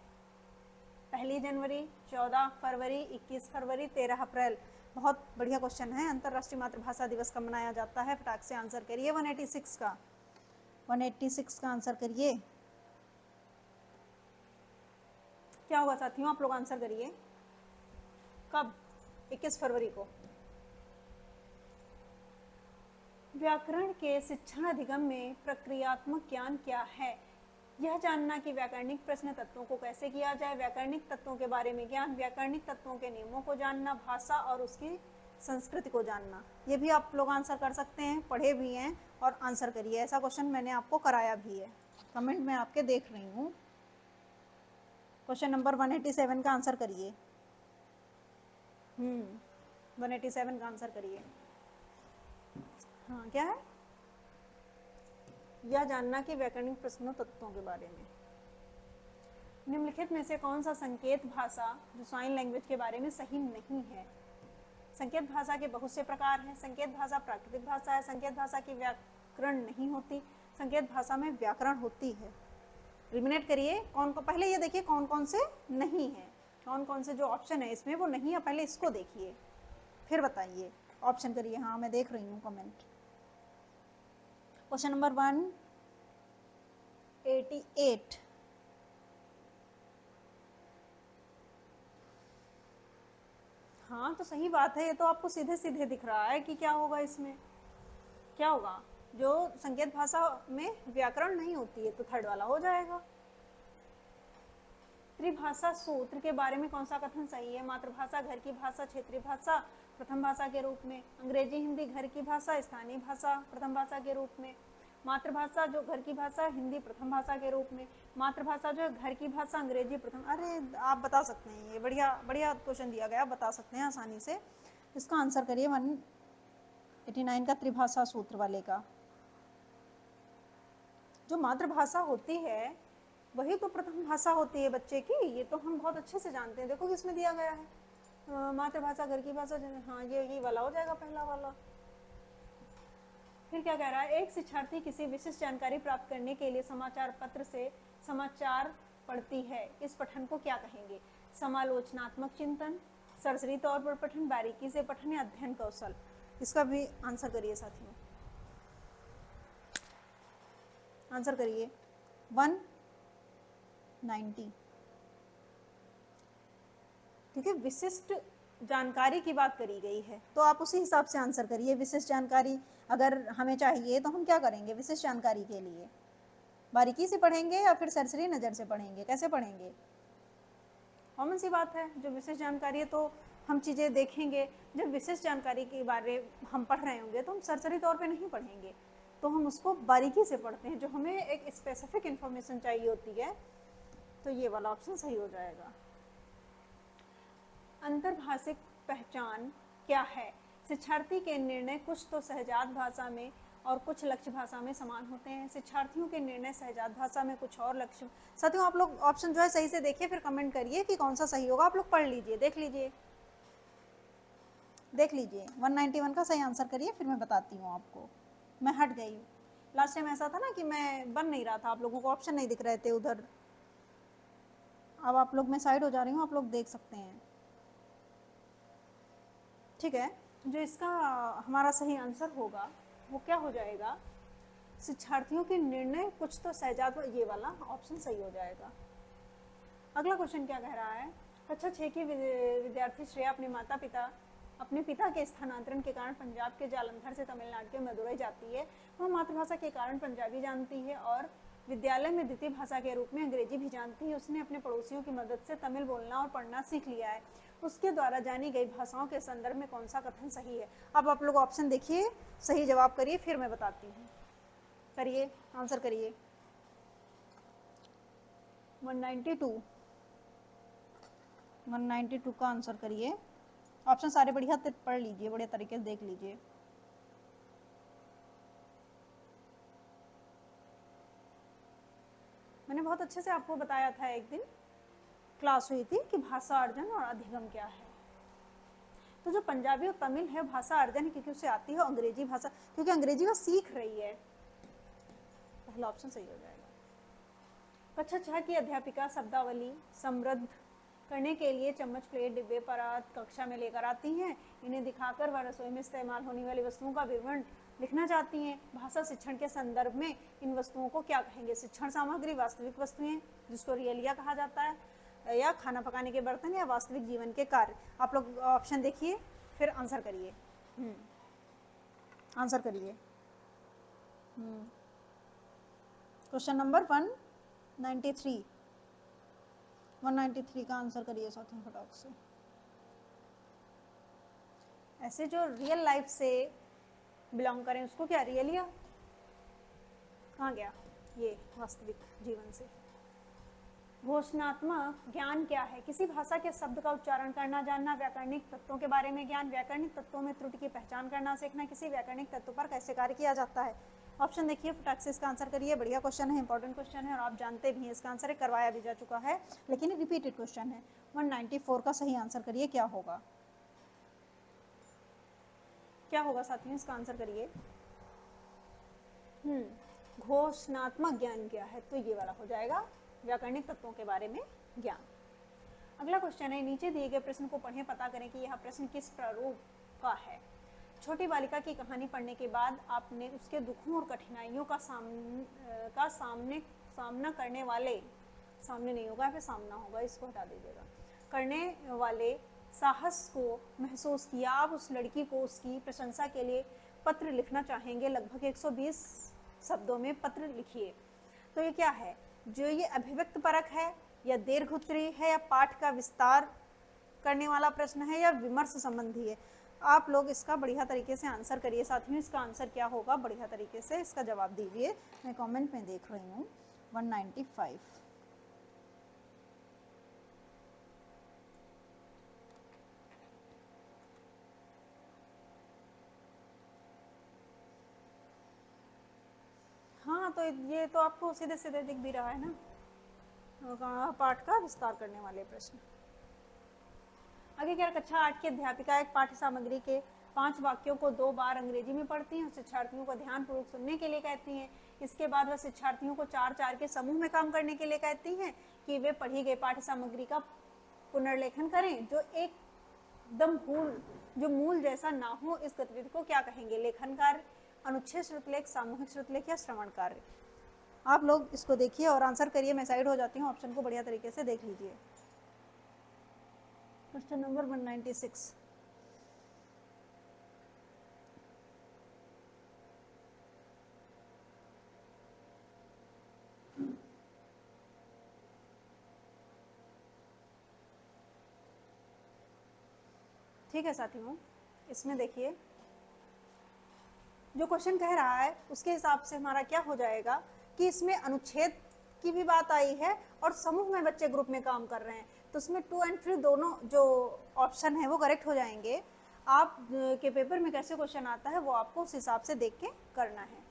[SPEAKER 1] 1 जनवरी, 14 फरवरी, 21 फरवरी, 13 अप्रैल। बहुत बढ़िया क्वेश्चन है। अंतर्राष्ट्रीय मातृभाषा दिवस कब मनाया जाता है? फटाक से आंसर करिए। 186 का आंसर करिए। क्या होगा साथियों, आप लोग आंसर करिए। कब? 21 फरवरी को। व्याकरण के शिक्षण अधिगम में प्रक्रियात्मक ज्ञान क्या है? यह जानना कि व्याकरणिक प्रश्न तत्वों को कैसे किया जाए, व्याकरणिक तत्वों के बारे में ज्ञान, व्याकरणिक तत्वों के नियमों को जानना, भाषा और उसकी संस्कृति को जानना। ये भी आप लोग आंसर कर सकते हैं, पढ़े भी हैं और आंसर करिए। ऐसा क्वेश्चन मैंने आपको कराया भी है, कमेंट में आपके देख रही हूँ। क्वेश्चन नंबर 187 का आंसर करिए। 187 का आंसर करिए। हाँ क्या है? यह जानना कि व्याकरणिक प्रश्नों तत्वों के बारे में। निम्नलिखित में से कौन सा संकेत भाषा जो साइन लैंग्वेज के बारे में सही नहीं है? संकेत भाषा के बहुत से प्रकार हैं। संकेत भाषा प्राकृतिक भाषा है। संकेत भाषा की व्याकरण नहीं होती। संकेत भाषा में व्याकरण होती है। एलिमिनेट करिए कौन को, पहले ये देखिए कौन कौन से नहीं है, कौन कौन से जो ऑप्शन है इसमें वो नहीं है, पहले इसको देखिए फिर बताइए। ऑप्शन करिए। हाँ मैं देख रही हूँ कमेंट। Question number 188। हाँ तो सही बात है, ये तो आपको सीधे सीधे दिख रहा है कि क्या होगा इसमें। क्या होगा? जो संकेत भाषा में व्याकरण नहीं होती है, तो थर्ड वाला हो जाएगा। त्रिभाषा सूत्र के बारे में कौन सा कथन सही है? मातृभाषा घर की भाषा, क्षेत्रीय भाषा प्रथम भाषा के रूप में, अंग्रेजी हिंदी घर की भाषा, स्थानीय भाषा प्रथम भाषा के रूप में, मातृभाषा जो घर की भाषा हिंदी प्रथम भाषा के रूप में, मातृभाषा जो घर की भाषा अंग्रेजी प्रथम। अरे आप बता सकते हैं, ये बढ़िया बढ़िया क्वेश्चन दिया गया, आप बता सकते हैं आसानी से। इसका आंसर करिए 189 का त्रिभाषा सूत्र वाले का। जो मातृभाषा होती है वही तो प्रथम भाषा होती है बच्चे की, ये तो हम बहुत अच्छे से जानते हैं। देखो किसमें दिया गया है, मातृभाषा घर की भाषा। हाँ ये वाला हो जाएगा पहला वाला। फिर क्या कह रहा है, एक शिक्षार्थी किसी विशिष्ट जानकारी प्राप्त करने के लिए समाचार पत्र से समाचार पढ़ती है, इस पठन को क्या कहेंगे? समालोचनात्मक चिंतन, सरसरी तौर पर पठन, बारीकी से पठन या अध्ययन कौशल? इसका भी आंसर करिए साथियों, आंसर करिए। 190। ठीक है, विशिष्ट जानकारी की बात करी गई है तो आप उसी हिसाब से आंसर करिए। विशिष्ट जानकारी अगर हमें चाहिए तो हम क्या करेंगे? विशिष्ट जानकारी के लिए बारीकी से पढ़ेंगे या फिर सरसरी नज़र से पढ़ेंगे? कैसे पढ़ेंगे? कॉमन सी बात है, जो विशिष्ट जानकारी है तो हम चीज़ें देखेंगे। जब विशिष्ट जानकारी के बारे हम पढ़ रहे होंगे तो हम सरसरी तौर पे नहीं पढ़ेंगे, तो हम उसको बारीकी से पढ़ते हैं, जो हमें एक स्पेसिफिक इन्फॉर्मेशन चाहिए होती है। तो ये वाला ऑप्शन सही हो जाएगा। अंतर्भाषिक पहचान क्या है? शिक्षार्थी के निर्णय कुछ तो सहजात भाषा में और कुछ लक्ष्य भाषा में समान होते हैं। शिक्षार्थियों के निर्णय सहजात भाषा में, कुछ और लक्ष्य। साथियों आप लोग ऑप्शन जो है सही से देखिए, फिर कमेंट करिए कि कौन सा सही होगा। आप लोग पढ़ लीजिए, देख लीजिए 191 का सही आंसर करिए, फिर मैं बताती हूँ आपको। मैं हट गई, लास्ट टाइम ऐसा था ना कि मैं बन नहीं रहा था, आप लोगों को ऑप्शन नहीं दिख रहे थे उधर। अब आप लोग, मैं साइड हो जा रही हूँ, आप लोग देख सकते हैं। ठीक है, जो इसका हमारा सही आंसर होगा वो क्या हो जाएगा? शिक्षार्थियों के निर्णय कुछ तो सहजात, ये वाला ऑप्शन सही हो जाएगा। अगला क्वेश्चन क्या कह रहा है? कक्षा 6 की विद्यार्थी श्रेया अपने पिता के स्थानांतरण के कारण पंजाब के जालंधर से तमिलनाडु के मदुरई जाती है। वह मातृभाषा के कारण पंजाबी जानती है और विद्यालय में द्वितीय भाषा के रूप में अंग्रेजी भी जानती है। उसने अपने पड़ोसियों की मदद से तमिल बोलना और पढ़ना सीख लिया है। उसके द्वारा जानी गई भाषाओं के संदर्भ में कौन सा कथन सही है? अब आप लोग ऑप्शन देखिए, सही जवाब करिए, फिर मैं बताती हूँ। करिए, आंसर करिए। 192 का आंसर करिए। ऑप्शन सारे बढ़िया पढ़ लीजिए, बढ़िया तरीके से देख लीजिए। मैंने बहुत अच्छे से आपको बताया था, एक दिन क्लास हुई थी कि भाषा अर्जन और अधिगम क्या है। तो जो पंजाबी और तमिल है भाषा अर्जन, क्योंकि उसे आती है अंग्रेजी भाषा, क्योंकि अंग्रेजी वो सीख रही है। पहला ऑप्शन सही हो जाएगा। कक्षा 6 की अध्यापिका शब्दावली समृद्ध करने के लिए चम्मच, प्लेट, डिब्बे, परात कक्षा में लेकर आती हैं। इन्हें दिखाकर वह रसोई में इस्तेमाल होने वाली वस्तुओं का विवरण लिखना चाहती हैं। भाषा शिक्षण के संदर्भ में इन वस्तुओं को क्या कहेंगे? शिक्षण सामग्री, वास्तविक वस्तुएं जिसको रियलिया कहा जाता है, या खाना पकाने के बर्तन, या वास्तविक जीवन के कार्य? आप लोग ऑप्शन देखिए, फिर आंसर करिए। आंसर करिए। क्वेश्चन नंबर 193 का आंसर करिए साथियों फटाक से। ऐसे जो रियल लाइफ से बिलोंग करें उसको क्या रियलिया? कहाँ गया ये? वास्तविक जीवन से। घोषणात्मक ज्ञान क्या है? किसी भाषा के शब्द का उच्चारण करना जानना, व्याकरणिक तत्वों के बारे में ज्ञान, व्याकरणिक तत्वों में त्रुटि की पहचान करना सीखना, किसी व्याकरणिक तत्व पर कैसे कार्य किया जाता है? ऑप्शन देखिए, फटाक से इसका आंसर करिए। बढ़िया क्वेश्चन है, इंपॉर्टेंट क्वेश्चन है और आप जानते भी हैं इसका आंसर है, करवाया भी जा चुका है, लेकिन रिपीटेड क्वेश्चन है। 194 का सही आंसर करिए, क्या होगा? क्या होगा साथियों, इसका आंसर करिए। घोषणात्मक ज्ञान क्या है? तो ये वाला हो जाएगा, व्याकरणिक तत्वों के बारे में ज्ञान। अगला क्वेश्चन है, नीचे दिए गए प्रश्न को पढ़ें, पता करें कि यह प्रश्न किस प्रारूप का है। छोटी बालिका की कहानी पढ़ने के बाद आपने उसके दुखों और कठिनाइयों का सामना करने वाले, सामने नहीं होगा, फिर सामना होगा, इसको हटा दीजिएगा, करने वाले साहस को महसूस किया। आप उस लड़की को उसकी प्रशंसा के लिए पत्र लिखना चाहेंगे। लगभग 120 शब्दों में पत्र लिखिए। तो ये क्या है? जो ये अभिव्यक्त परक है, या दीर्घोत्तरी है, या पाठ का विस्तार करने वाला प्रश्न है, या विमर्श संबंधी है? आप लोग इसका बढ़िया तरीके से आंसर करिए साथियों। इसका आंसर क्या होगा? बढ़िया तरीके से इसका जवाब दीजिए। मैं कमेंट में देख रही हूँ। 195। हाँ, तो ये तो आपको सीधे सीधे दिख भी रहा है ना, पाठ का विस्तार करने वाले प्रश्न। आगे क्या? कक्षा 8 की अध्यापिका एक पाठ्य सामग्री के 5 वाक्यों को 2 बार अंग्रेजी में पढ़ती हैं और शिक्षार्थियों को ध्यानपूर्वक सुनने के लिए कहती हैं। इसके बाद वह शिक्षार्थियों को 4-4 के समूह में काम करने के लिए कहती हैं कि वे पढ़ी गई पाठ्य सामग्री का पुनर्लेखन करें जो एकदम जो मूल जैसा ना हो। इस गतिविधि को क्या कहेंगे? लेखन कार्य, अनुच्छेद श्रुतलेख, सामूहिक श्रुतलेख या श्रवण कार्य। आप लोग इसको देखिए और आंसर करिए। मैं साइड हो जाती हूँ, ऑप्शन को बढ़िया तरीके से देख लीजिए। Question number 196। ठीक है साथियों, इसमें देखिए जो क्वेश्चन कह रहा है उसके हिसाब से हमारा क्या हो जाएगा कि इसमें अनुच्छेद की भी बात आई है और समूह में बच्चे ग्रुप में काम कर रहे हैं, तो इसमें 2 और 3 दोनों जो ऑप्शन है वो करेक्ट हो जाएंगे। आप के पेपर में कैसे क्वेश्चन आता है वो आपको उस हिसाब से देख के करना है।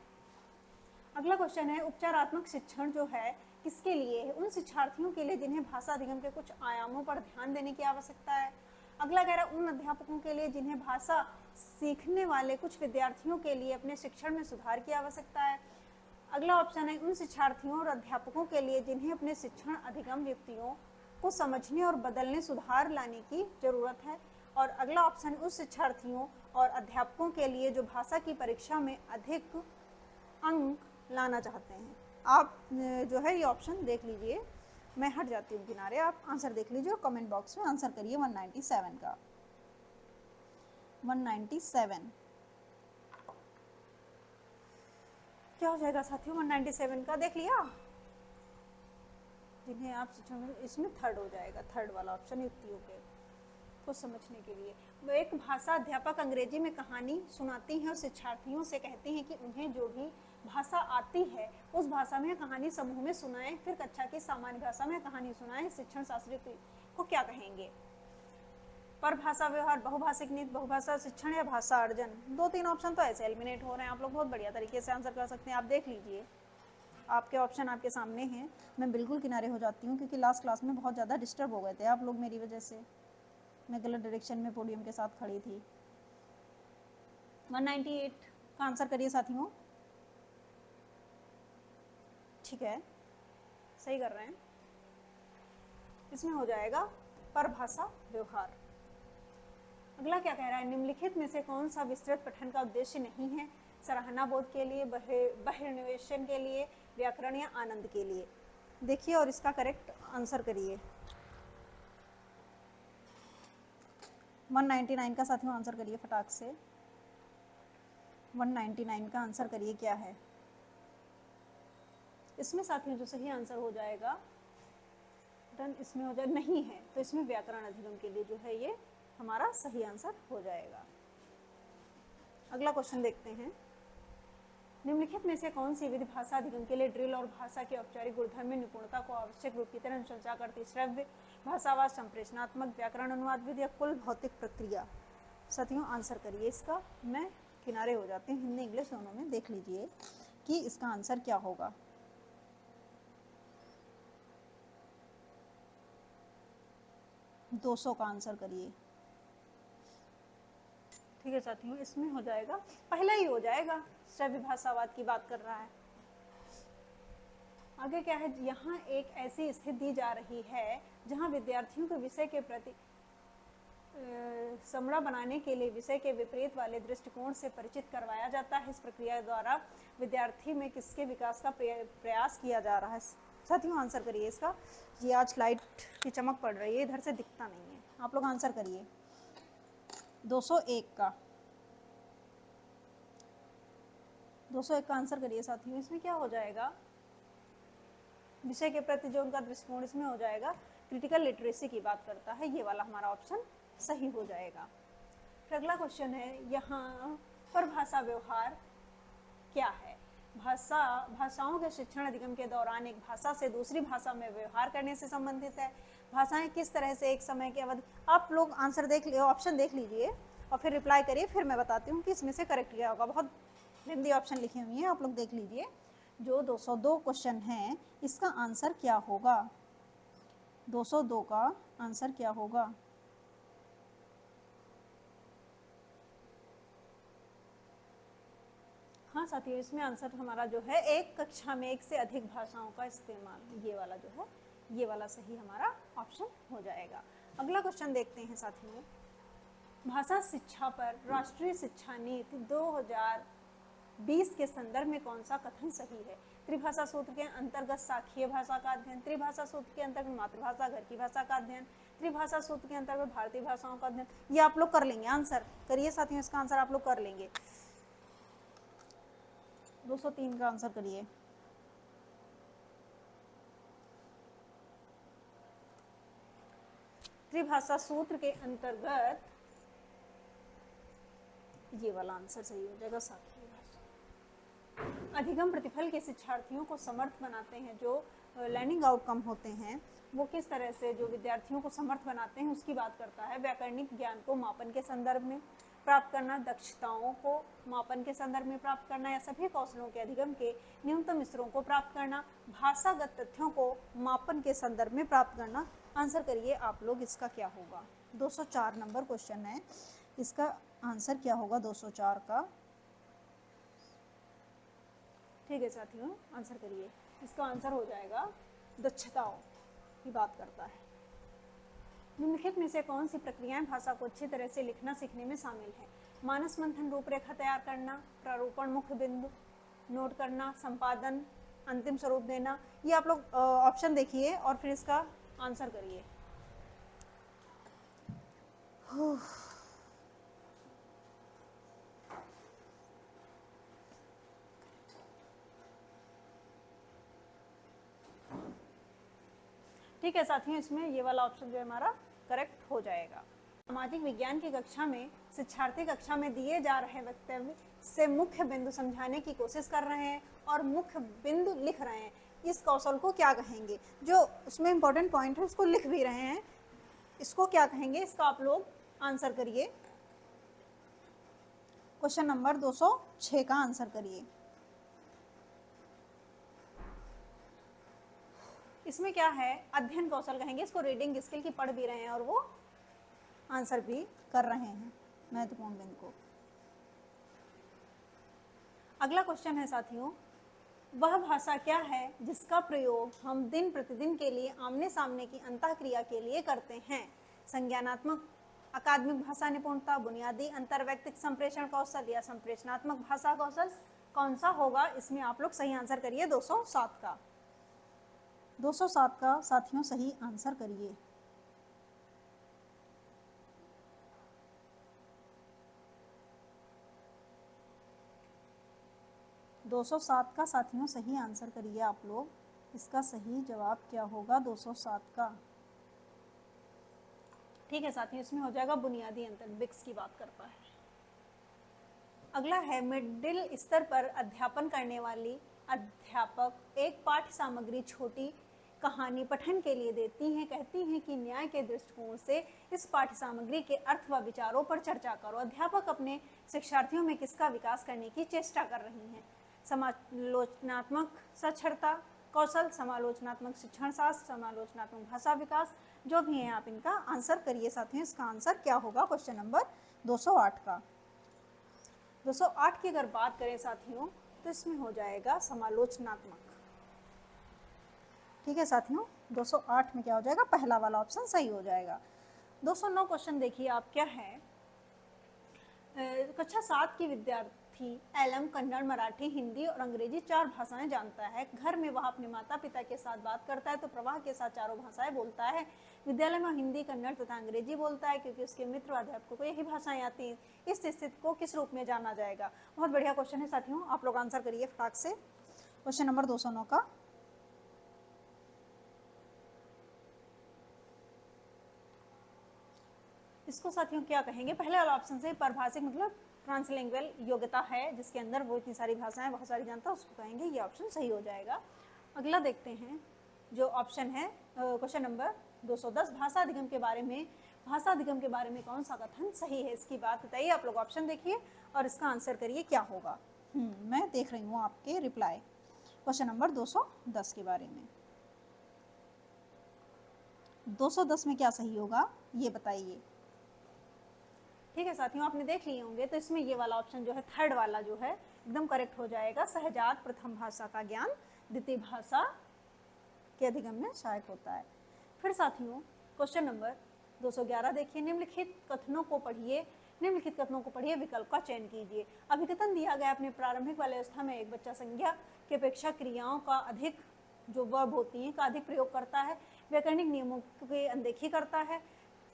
[SPEAKER 1] अगला क्वेश्चन है उपचारात्मक शिक्षण जो है किसके लिए है? उन शिक्षार्थियों के लिए जिन्हें भाषा अधिगम के कुछ आयामों पर ध्यान देने की आवश्यकता है। अगला कह रहा है उन अध्यापकों के लिए जिन्हें भाषा सीखने वाले कुछ विद्यार्थियों के लिए अपने शिक्षण में सुधार की आवश्यकता है। अगला ऑप्शन है उन शिक्षार्थियों और अध्यापकों के लिए जिन्हें अपने शिक्षण अधिगम युक्तियों को समझने और बदलने सुधार लाने की जरूरत है। और अगला ऑप्शन उस शिक्षार्थियों और अध्यापकों के लिए जो भाषा की परीक्षा में अधिक अंक लाना चाहते हैं। आप जो है ये ऑप्शन देख लीजिए। मैं हट जाती हूँ किनारे, आप आंसर देख लीजिए और कमेंट बॉक्स में आंसर करिए 197 का। 197 क्या हो जाएगा साथियों? 197 का देख लिया। जिन्हें आप शिक्षण में, इसमें थर्ड हो जाएगा, थर्ड वाला ऑप्शन युक्तियों के को समझने के लिए। वो एक भाषा अध्यापक अंग्रेजी में कहानी सुनाती हैं और शिक्षार्थियों से कहती हैं कि उन्हें जो भी भाषा आती है उस भाषा में कहानी समूह में सुनाएं, फिर कक्षा की सामान्य भाषा में कहानी सुनाएं। शिक्षण शास्त्री को क्या कहेंगे? पर भाषा व्यवहार, बहुभाषिक नीति, बहुभाषा शिक्षण या भाषा अर्जन। 2-3 ऑप्शन तो ऐसे एलिमिनेट हो रहे हैं। आप लोग बहुत बढ़िया तरीके से आंसर कर सकते हैं। आप देख लीजिए, आपके ऑप्शन आपके सामने हैं। मैं बिल्कुल किनारे हो जाती हूँ क्योंकि लास्ट क्लास में बहुत ज़्यादा डिस्टर्ब हो गए थे आप लोग मेरी वजह से। मैं गलत डायरेक्शन में पोडियम के साथ खड़ी थी। 198 का आंसर करिए साथियों। ठीक है, सही कर रहे हैं। इसमें हो जाएगा परभाषा व्यवहार। अगला क्या कह रहा है? निम्नलिखित में से कौन सा विस्तृत पठन का उद्देश्य नहीं है? सराहना बोध के लिए, बहिर्निवेशन के लिए, व्याकरण या आनंद के लिए। देखिए और इसका करेक्ट आंसर करिए। 199 का साथियों आंसर करिए फटाक से। 199 का आंसर करिए क्या है? इसमें साथियों जो सही आंसर हो जाएगा डन, इसमें हो जाए नहीं है तो इसमें व्याकरण अधिगम के लिए जो है ये हमारा सही आंसर हो जाएगा। अगला क्वेश्चन देखते हैं। निम्नलिखित में से कौन सी विधि भाषा अधिगम के लिए ड्रिल और भाषा के औपचारिक गुणधर्म में निपुणता को आवश्यक रूप की तरह अनुशंसा करती? श्रव्य, भाषावाद, संप्रेषणात्मक, व्याकरण अनुवाद विधि या कुल भौतिक प्रक्रिया। साथियों आंसर करिए इसका। मैं किनारे हो जाती हूँ, हिंदी इंग्लिश दोनों में देख लीजिए कि इसका आंसर क्या होगा। 200 का आंसर करिए। ठीक है साथियों, इसमें हो जाएगा, पहला ही हो जाएगा। श्रव्य भाषावाद की बात कर रहा है। आगे क्या है? यहाँ एक ऐसी स्थिति दी जा रही है जहाँ विद्यार्थियों को विषय के प्रति समड़ा बनाने के लिए विषय के विपरीत वाले दृष्टिकोण से परिचित करवाया जाता है। इस प्रक्रिया द्वारा विद्यार्थी में किसके विकास का प्रयास किया जा रहा है? साथियों आंसर करिए इसका। ये आज लाइट की चमक पड़ रही है, इधर से दिखता नहीं है। आप लोग आंसर करिए 201 का। 201 का आंसर करिए साथियों। इसमें क्या हो जाएगा? विषय के प्रति जो उनका दृष्टिकोण, इसमें हो जाएगा क्रिटिकल लिटरेसी की बात करता है। ये वाला हमारा ऑप्शन सही हो जाएगा। फिर अगला क्वेश्चन है, यहाँ पर भाषा व्यवहार क्या है? भाषाओं के शिक्षण अधिगम के दौरान एक भाषा से दूसरी भाषा में व्यवहार करने से संबंधित है। भाषाएं किस तरह से एक समय के अवधि। आप लोग आंसर देख लिए, ऑप्शन देख लीजिए और फिर रिप्लाई करिए, फिर मैं बताती हूँ कि इसमें से करेक्ट क्या होगा। बहुत हिंदी ऑप्शन लिखी हुई है, आप लोग देख लीजिए। जो 202 क्वेश्चन है इसका आंसर क्या होगा? 202 का आंसर क्या होगा? हाँ साथियों, इसमें आंसर हमारा जो है एक कक्षा में एक से अधिक भाषाओं का इस्तेमाल, ये वाला जो है ये वाला सही हमारा ऑप्शन हो जाएगा। अगला क्वेश्चन देखते हैं साथियों। भाषा शिक्षा पर राष्ट्रीय शिक्षा नीति 2020 के संदर्भ में कौन सा कथन सही है? त्रिभाषा सूत्र के अंतर्गत साक्षीय भाषा का अध्ययन, त्रिभाषा सूत्र के अंतर्गत मातृभाषा घर की भाषा का अध्ययन, त्रिभाषा सूत्र के अंतर्गत भारतीय भाषाओं का अध्ययन। ये आप लोग कर लेंगे, आंसर करिए साथियों, इसका आंसर आप लोग कर लेंगे। 203 का आंसर करिए। त्रिभाषा सूत्र के अंतर्गत ये वाला आंसर सही हो जाएगा, साक्षीय भाषा। अधिगम प्रतिफल के शिक्षार्थियों को समर्थ बनाते हैं, जो लर्निंग आउटकम होते हैं वो किस तरह से जो विद्यार्थियों को समर्थ बनाते हैं उसकी बात करता है। व्याकरणिक ज्ञान को मापन के संदर्भ में प्राप्त करना, दक्षताओं को मापन के संदर्भ में प्राप्त करना या सभी कौशलों के अधिगम के न्यूनतम स्तरों को प्राप्त करना, भाषागत तथ्यों को मापन के संदर्भ में प्राप्त करना। आंसर करिए आप लोग, इसका क्या होगा? 204 नंबर क्वेश्चन है, इसका आंसर क्या होगा 204 का? ठीक है साथियों, आंसर करिए। इसका आंसर हो जाएगा दक्षताओं की बात करता है। निम्नलिखित में से कौन सी प्रक्रियाएं भाषा को अच्छी तरह से लिखना सीखने में शामिल है? मानस मंथन, रूपरेखा तैयार करना, प्रारूपण, मुख्य बिंदु नोट करना, संपादन, अंतिम स्वरूप देना। ये आप लोग ऑप्शन देखिए और फिर इसका आंसर करिए। ठीक है साथियों, इसमें ये वाला ऑप्शन जो है हमारा करेक्ट हो जाएगा। सामाजिक विज्ञान की कक्षा में शिक्षार्थी कक्षा में दिए जा रहे वक्तव्य से मुख्य बिंदु समझाने की कोशिश कर रहे हैं और मुख्य बिंदु लिख रहे हैं। इस कौशल को क्या कहेंगे? जो उसमें इंपॉर्टेंट पॉइंट है उसको लिख भी रहे हैं, इसको क्या कहेंगे? इसका आप लोग आंसर करिए। क्वेश्चन नंबर 206 का आंसर करिए। इसमें क्या है? अध्ययन कौशल कहेंगे इसको। रीडिंग स्किल की पढ़ भी रहे हैं और वो आंसर भी कर रहे हैं महत्वपूर्ण बिंदु को। अगला क्वेश्चन है साथियों, वह भाषा क्या है जिसका प्रयोग हम दिन प्रतिदिन के लिए आमने सामने की अंतःक्रिया के लिए करते हैं? संज्ञानात्मक, अकादमिक भाषा निपुणता, बुनियादी अंतर्वैयक्तिक संप्रेषण कौशल या संप्रेषणात्मक भाषा कौशल, कौन सा होगा? इसमें आप लोग सही आंसर करिए 207 का। 207 का साथियों सही आंसर करिए। दो 207 का साथियों सही आंसर करिए आप लोग। इसका सही जवाब क्या होगा 207 का? ठीक है साथियों, इसमें हो जाएगा बुनियादी अंतर, बिक्स की बात करता है। अगला है, मिडिल स्तर पर अध्यापन करने वाली अध्यापक एक पाठ्य सामग्री छोटी कहानी पठन के लिए देती हैं, कहती हैं कि न्याय के दृष्टिकोण से इस पाठ्य सामग्री के अर्थ व विचारों पर चर्चा करो। अध्यापक अपने शिक्षार्थियों में किसका विकास करने की चेष्टा कर रही हैं? समालोचनात्मक साक्षरता कौशल, समालोचनात्मक शिक्षण शास्त्र, समालोचनात्मक भाषा विकास, जो भी हैं आप इनका आंसर करिए साथियों। इसका आंसर क्या होगा क्वेश्चन नंबर 208 का? 208 की अगर बात करें साथियों तो इसमें हो जाएगा समालोचनात्मक। ठीक है साथियों, 208 में क्या हो जाएगा? पहला वाला ऑप्शन सही हो जाएगा। 209 क्वेश्चन देखिए आप, क्या है? कक्षा 7 की विद्यार्थी एलएम कन्नड़, मराठी, हिंदी और अंग्रेजी 4 भाषाएं जानता है। घर में वह अपने माता पिता के साथ बात करता है तो प्रवाह के साथ 4 भाषाएं बोलता है। विद्यालय में हिंदी, कन्नड़ तथा अंग्रेजी बोलता है क्योंकि उसके मित्र अध्यापकों को यही भाषाएं आती हैं। इस स्थिति को किस रूप में जाना जाएगा? बहुत बढ़िया क्वेश्चन है साथियों, आप लोग आंसर करिए फटाक से। क्वेश्चन नंबर 209 का इसको साथियों क्या कहेंगे? पहले वाला ऑप्शन से परिभाषिक मतलब ट्रांसलिंगुअल योग्यता है जिसके अंदर वो इतनी सारी भाषाएं बहुत सारी जानता है, उसको कहेंगे। ये ऑप्शन सही हो जाएगा। अगला देखते हैं जो ऑप्शन है क्वेश्चन नंबर 210, भाषा अधिगम के बारे में। भाषा अधिगम के बारे में कौन सा कथन सही है? इसकी बात बताइए। आप लोग ऑप्शन देखिए और इसका आंसर करिए क्या होगा। मैं देख रही हूँ आपके रिप्लाई। क्वेश्चन नंबर 210 के बारे में 210 में क्या सही होगा ये बताइए। ठीक है साथियों, आपने देख लिए होंगे तो इसमें ये वाला ऑप्शन जो है, थर्ड वाला जो है एकदम करेक्ट हो जाएगा। सहजात प्रथम भाषा का ज्ञान द्वितीय भाषा के अधिगम में सहायक होता है। फिर साथियों क्वेश्चन नंबर 211 देखिए, निम्नलिखित कथनों को पढ़िए, निम्नलिखित कथनों को पढ़िए, विकल्प का चयन कीजिए। अभिकथन दिया गया अपने प्रारंभिक बाल्यावस्था में एक बच्चा संज्ञा की अपेक्षा क्रियाओं का अधिक जो वर्ब होती हैं का अधिक प्रयोग करता है, व्याकरणिक नियमों की अनदेखी करता है।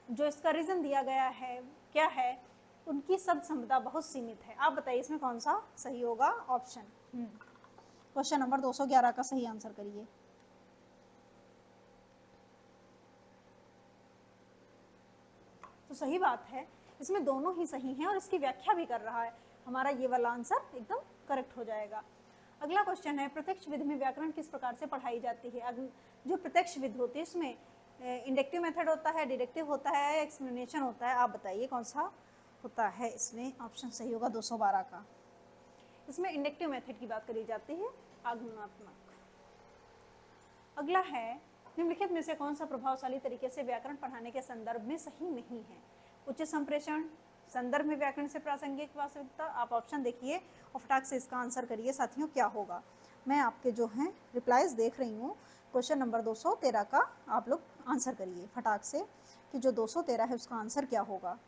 [SPEAKER 1] जो इसका रीजन दिया गया है क्या है, उनकी शब्द क्षमता बहुत सीमित है। आप बताइए इसमें कौन सा सही होगा ऑप्शन। क्वेश्चन नंबर 211 का सही आंसर करिए। तो सही बात है, इसमें दोनों ही सही हैं और इसकी व्याख्या भी कर रहा है। हमारा ये वाला आंसर एकदम करेक्ट हो जाएगा। अगला क्वेश्चन है, प्रत्यक्ष विधि में व्याकरण किस प्रकार से पढ़ाई जाती है। जो प्रत्यक्ष विधि होती है इसमें इंडक्टिव मेथड होता है, डिडक्टिव होता है, एक्सप्लेनेशन होता है। आप बताइए कौन सा होता है इसमें ऑप्शन सही होगा 212 का। इसमें इंडक्टिव मेथड की बात करी जाती है, आगमनात्मक। अगला है, निम्नलिखित में से कौन सा प्रभावशाली तरीके से व्याकरण पढ़ाने के संदर्भ में सही नहीं है। उच्च संप्रेषण, संदर्भ में व्याकरण से प्रासंगिक वास्तविकता। आप ऑप्शन देखिए और फटाक से इसका आंसर करिए साथियों क्या होगा। मैं आपके जो हैं रिप्लाईज देख रही हूँ। क्वेश्चन नंबर 213 का आप लोग आंसर करिए फटाक से कि जो 213 है उसका आंसर क्या होगा।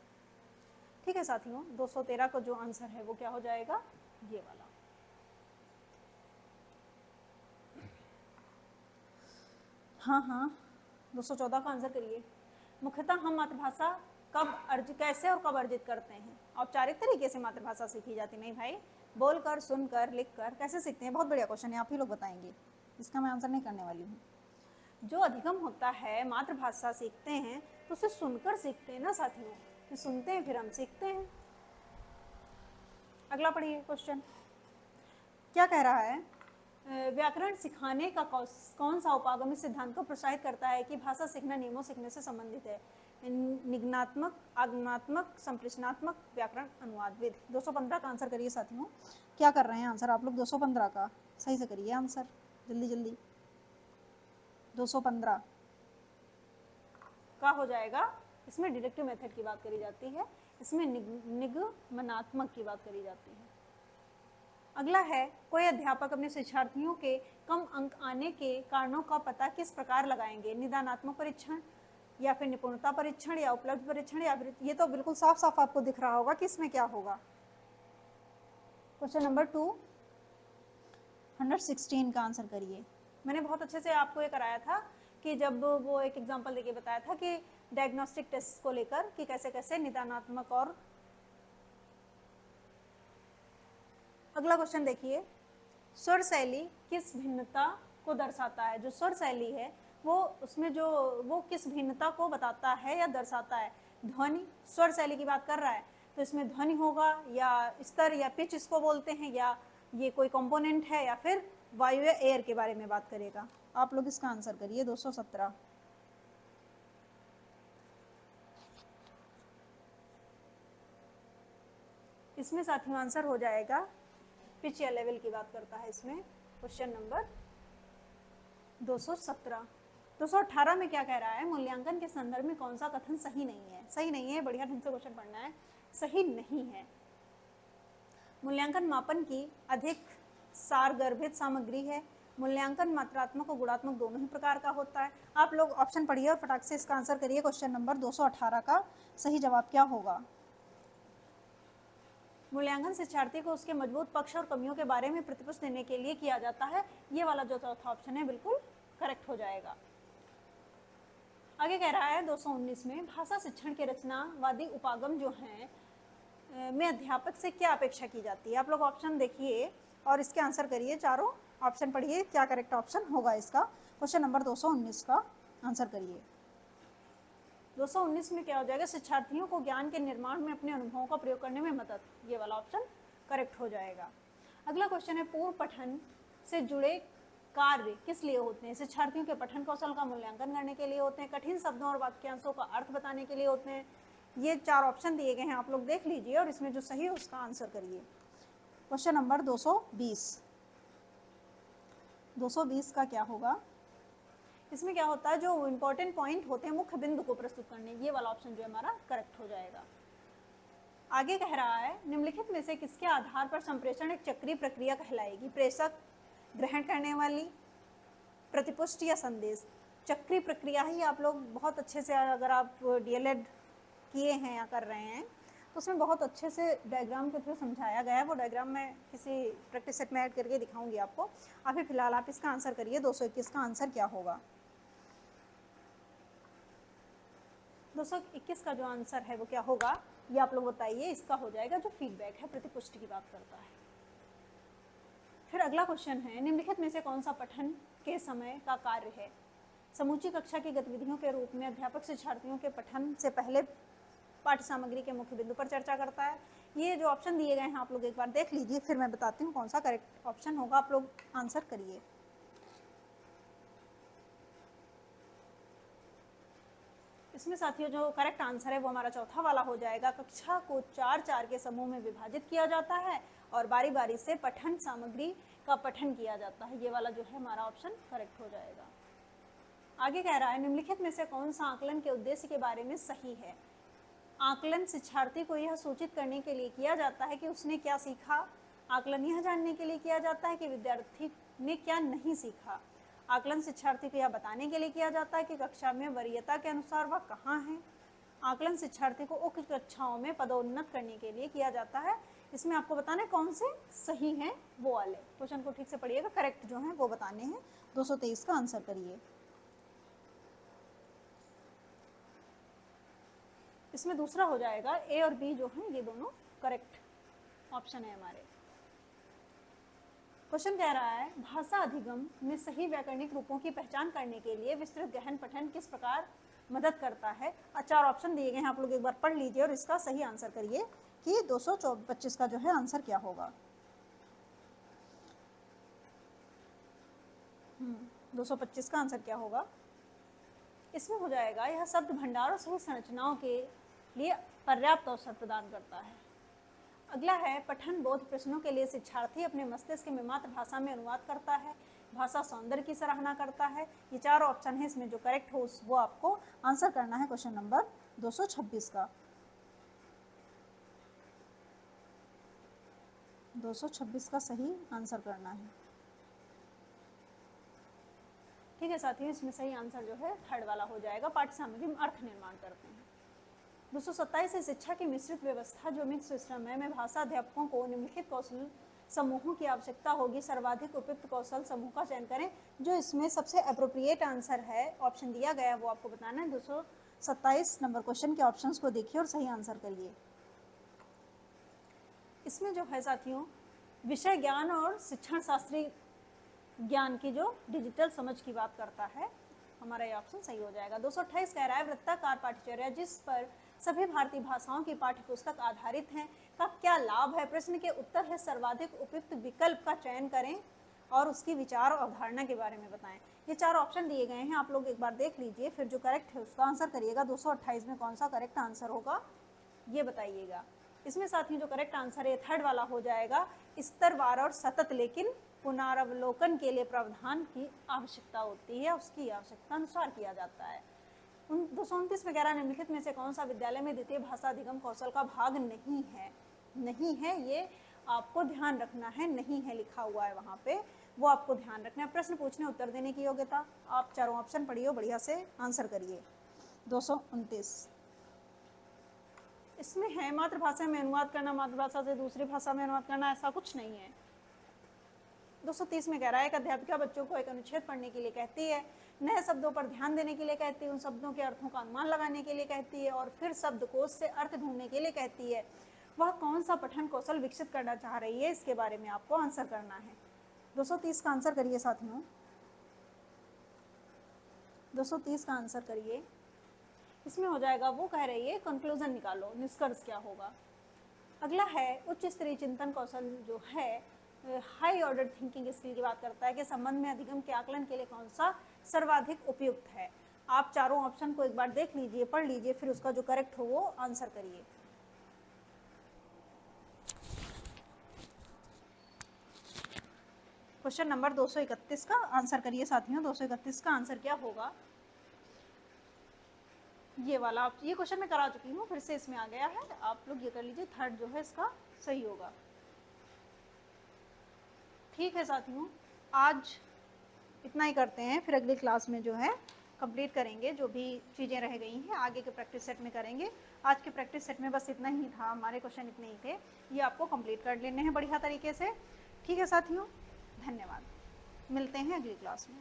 [SPEAKER 1] ठीक है साथियों, 213 का जो आंसर है वो क्या हो जाएगा, ये वाला। हाँ 214 का आंसर करिए। मुख्यतः हम मातृभाषा कैसे और कब अर्जित करते हैं। औपचारिक तरीके से मातृभाषा सीखी जाती नहीं भाई, बोलकर, सुनकर, लिखकर। कैसे सीखते हैं, बहुत बढ़िया क्वेश्चन है, आप ही लोग बताएंगे, इसका मैं आंसर नहीं करने वाली हूँ। जो अधिगम होता है, मातृभाषा सीखते हैं तो उसे सुनकर सीखते हैं ना साथियों, फिर सुनते हैं फिर हम सीखते हैं। अगला पढ़िए क्वेश्चन क्या कह रहा है, व्याकरण सिखाने का कौन सा उपागमी सिद्धांत को प्रोत्साहित करता है कि भाषा सीखना नियमों सीखने से संबंधित है। निगमनात्मक, आगमनात्मक, संप्रेषणात्मक, व्याकरण, अनुवादविद। 215 का आंसर करिए साथियों। क्या कर रहे हैं आंसर आप लोग 215 का, सही से करिए आंसर जल्दी जल्दी। 215 का हो जाएगा। इसमें डिडक्टिव मेथड की बात करी जाती है, इसमें निगमनात्मक की बात करी जाती है। अगला है, कोई अध्यापक अपने शिक्षार्थियों के कम अंक आने के कारणों का पता किस प्रकार लगाएंगे। निदानात्मक परीक्षण या फिर निपुणता परीक्षण या उपलब्ध परीक्षण या फिर, ये तो बिल्कुल साफ साफ आपको दिख रहा होगा कि इसमें क्या होगा। क्वेश्चन नंबर 216 का आंसर करिए। मैंने बहुत अच्छे से आपको ये कराया था कि जब वो एक एग्जांपल देके बताया था कि डायग्नोस्टिक टेस्ट को लेकर कि कैसे कैसे निदानात्मक और। अगला क्वेश्चन देखिए, स्वर शैली किस भिन्नता को दर्शाता है। जो स्वर शैली है वो उसमें जो वो किस भिन्नता को बताता है या दर्शाता है। ध्वनि, स्वर शैली की बात कर रहा है तो इसमें ध्वनि होगा या स्तर या पिच इसको बोलते हैं, या ये कोई कंपोनेंट है, या फिर वायु या एयर के बारे में बात करेगा। आप लोग इसका आंसर करिए 217। इसमें साथियों आंसर हो जाएगा पिच या लेवल की बात करता है इसमें। Question number 217। 218 में क्या कह रहा है, मूल्यांकन के संदर्भ में कौन सा कथन सही नहीं है। सही नहीं है, बढ़िया ढंग से क्वेश्चन पढ़ना है। सही नहीं है, मूल्यांकन मापन की अधिक सारगर्भित सामग्री है। मूल्यांकन मात्रात्मक और गुणात्मक दोनों ही प्रकार का होता है। आप लोग ऑप्शन पढ़िए और फटाक से इसका आंसर करिए। क्वेश्चन नंबर 218 का सही जवाब क्या होगा। मूल्यांकन शिक्षार्थी को उसके मजबूत पक्ष और कमियों के बारे में प्रतिपुष्टि देने के लिए किया जाता है। ये वाला जो चौथा ऑप्शन है बिल्कुल करेक्ट हो जाएगा। आगे कह रहा है 219 में, भाषा शिक्षण के रचनावादी उपागम जो हैं में अध्यापक से क्या अपेक्षा की जाती है। आप लोग ऑप्शन देखिए और इसके आंसर करिए। चारों ऑप्शन पढ़िए, क्या करेक्ट ऑप्शन होगा इसका। क्वेश्चन नंबर 219 का आंसर करिए। 219 में क्या हो जाएगा, शिक्षार्थियों को ज्ञान के निर्माण में अपने अनुभवों का प्रयोग करने में मदद। ये वाला ऑप्शन करेक्ट हो जाएगा। अगला क्वेश्चन है, पूर्व पठन से जुड़े कार्य किस लिए होते हैं। शिक्षार्थियों के पठन कौशल का मूल्यांकन करने के लिए होते हैं, कठिन शब्दों और वाक्यांशों का अर्थ बताने के लिए होते हैं। ये 4 ऑप्शन दिए गए हैं, आप लोग देख लीजिए और इसमें जो सही है उसका आंसर करिए। क्वेश्चन नंबर 220 का क्या होगा। इसमें क्या होता है, जो इंपॉर्टेंट पॉइंट होते हैं मुख्य बिंदु को प्रस्तुत करने, ये वाला ऑप्शन जो हमारा करेक्ट हो जाएगा। आगे कह रहा है निम्नलिखित में से किसके आधार पर संप्रेषण एक चक्रीय प्रक्रिया कहलाएगी? प्रेषक, ग्रहण करने वाली, प्रतिपुष्टि या संदेश। चक्रीय प्रक्रिया ही आप लोग बहुत अच्छे से, अगर आप डीएलएड किए हैं या कर रहे हैं तो उसमें बहुत अच्छे से डायग्राम के थ्रू समझाया गया है। वो डायग्राम मैं किसी प्रैक्टिस सेट में ऐड करके दिखाऊंगी आपको। अभी फिलहाल आप इसका आंसर करिए, 221 का आंसर क्या होगा? 221 का जो आंसर है वो क्या होगा ये आप लोग बताइए। इसका हो जाएगा जो फीडबैक है, प्रतिपुष्टि की बात करता है। फिर अगला क्वेश्चन है निम्नलिखित में से कौन सा पठन के समय का कार्य है? समूची कक्षा की गतिविधियों के रूप में अध्यापक शिक्षार्थियों के पठन से पहले पाठ्य सामग्री के मुख्य बिंदु पर चर्चा करता है। ये जो ऑप्शन दिए गए हैं आप लोग एक बार देख लीजिए, फिर मैं बताती हूँ कौन सा करेक्ट ऑप्शन होगा। आप लोग आंसर करिए। इसमें साथियों जो करेक्ट आंसर है वो हमारा चौथा वाला हो जाएगा। कक्षा को 4-4 के समूह में विभाजित किया जाता है और बारी बारी से पठन सामग्री का पठन किया जाता है। ये वाला जो है हमारा ऑप्शन करेक्ट हो जाएगा। आगे कह रहा है निम्नलिखित में से कौन सा आकलन के उद्देश्य के बारे में सही है? आकलन शिक्षार्थी को यह सूचित करने के लिए किया जाता है कि उसने क्या सीखा। आकलन यह जानने के लिए किया जाता है कि विद्यार्थी ने क्या नहीं सीखा। आकलन शिक्षार्थी को यह बताने के लिए किया जाता है कि कक्षा में वरीयता के अनुसार वह कहाँ है। आकलन शिक्षार्थी को उक्त कक्षाओं में पदोन्नत करने के लिए किया जाता है। इसमें आपको बताना है कौन से सही हैं वो वाले। क्वेश्चन को ठीक से पढ़िएगा, करेक्ट जो है वो बताने हैं। 223 का आंसर करिए। इसमें दूसरा हो जाएगा, ए और बी जो है ये दोनों करेक्ट ऑप्शन है हमारे। क्वेश्चन कह रहा है भाषा अधिगम में सही व्याकरणिक रूपों की पहचान करने के लिए विस्तृत गहन पठन किस प्रकार मदद करता है? 4 ऑप्शन दिए गए हैं, आप लोग एक बार पढ़ लीजिए और इसका सही आंसर करिए कि 225 का जो है आंसर क्या होगा। 225 का आंसर क्या होगा? इसमें हो जाएगा यह शब्द भंडार और सही संरचनाओं के लिए पर्याप्त अवसर प्रदान करता है। अगला है पठन बोध प्रश्नों के लिए शिक्षार्थी अपने मस्तिष्क में मातृभाषा में अनुवाद करता है, भाषा सौंदर्य की सराहना करता है। ये 4 ऑप्शन है, इसमें जो करेक्ट हो वो आपको आंसर करना है क्वेश्चन नंबर 226 का। 226 का सही आंसर करना है। ठीक है साथियों, इसमें सही आंसर जो है थर्ड वाला हो जाएगा। पाठ्य सामग्री में अर्थ निर्माण करते हैं। 227 है शिक्षा की मिश्रित व्यवस्था जो मिक्स सिस्टम है में भाषा अध्यापकों को निम्नलिखित कौशल समूहों की आवश्यकता होगी। सर्वाधिक उपयुक्त कौशल समूह का चयन करें। जो इसमें सबसे अप्रोप्रिएट आंसर है ऑप्शन दिया गया है वो आपको बताना है। 227 नंबर क्वेश्चन के ऑप्शंस को देखिए और सही आंसर करिए। इसमें जो है साथियों विषय ज्ञान और शिक्षण शास्त्री ज्ञान की जो डिजिटल समझ की बात करता है, हमारा ये ऑप्शन सही हो जाएगा। 228 कह रहा है वृत्ताकार पाठ्यचर्या जिस पर सभी भारतीय भाषाओं की पाठ्यपुस्तक आधारित हैं का क्या लाभ है? प्रश्न के उत्तर है सर्वाधिक उपयुक्त विकल्प का चयन करें और उसकी विचार और अवधारणा के बारे में बताएं। ये 4 ऑप्शन दिए गए हैं, आप लोग एक बार देख लीजिए, फिर जो करेक्ट है उसका आंसर करिएगा। 228 में कौन सा करेक्ट आंसर होगा ये बताइएगा। इसमें साथ ही जो करेक्ट आंसर है थर्ड वाला हो जाएगा। स्तरवार और सतत लेकिन पुनरावलोकन के लिए प्रावधान की आवश्यकता होती है, उसकी आवश्यकता अनुसार किया जाता है। 229 में कह रहा है निम्नलिखित में से कौन सा विद्यालय में द्वितीय भाषा अधिगम कौशल का भाग नहीं है? नहीं है, ये आपको ध्यान रखना है, नहीं है लिखा हुआ है वहाँ पे, वो आपको ध्यान रखना है। प्रश्न पूछने उत्तर देने की योग्यता, आप 4 ऑप्शन पढ़िए, बढ़िया से आंसर करिए। 229 इसमें है मातृभाषा में अनुवाद करना, मातृभाषा से दूसरी भाषा में अनुवाद करना, ऐसा कुछ नहीं है। 230 में कह रहा है एक अध्यापिका बच्चों को एक अनुच्छेद पढ़ने के लिए कहती है, नए शब्दों पर ध्यान देने के लिए कहती है, उन शब्दों के अर्थों का अनुमान लगाने के लिए कहती है और फिर शब्दकोश से अर्थ ढूंढने के लिए कहती है। वह कौन सा पठन कौशल विकसित करना चाह रही है, इसके बारे में आपको आंसर करना है। 230 का आंसर करिए साथियों, 230 का आंसर करिए। इसमें हो जाएगा वो कह रही है कंक्लूजन निकालो, निष्कर्ष क्या होगा। अगला है उच्च स्तरीय चिंतन कौशल जो है हाई ऑर्डर थिंकिंग स्किल की बात करता है कि संबंध में अधिगम के आकलन के लिए कौन सा सर्वाधिक उपयुक्त है। आप 4 ऑप्शन को एक बार देख लीजिए, पढ़ लीजिए, फिर उसका जो करेक्ट हो वो आंसर करिए। क्वेश्चन नंबर 231 का आंसर करिए साथियों। 231 का आंसर क्या होगा ये वाला आप ये क्वेश्चन मैं करा चुकी हूँ, फिर से इसमें आ गया है, आप लोग ये कर लीजिए, थर्ड जो है इसका सही होगा। ठीक है साथियों, आज इतना ही करते हैं, फिर अगली क्लास में जो है कंप्लीट करेंगे, जो भी चीज़ें रह गई हैं आगे के प्रैक्टिस सेट में करेंगे। आज के प्रैक्टिस सेट में बस इतना ही था, हमारे क्वेश्चन इतने ही थे, ये आपको कंप्लीट कर लेने हैं बढ़िया तरीके से। ठीक है साथियों, धन्यवाद, मिलते हैं अगली क्लास में।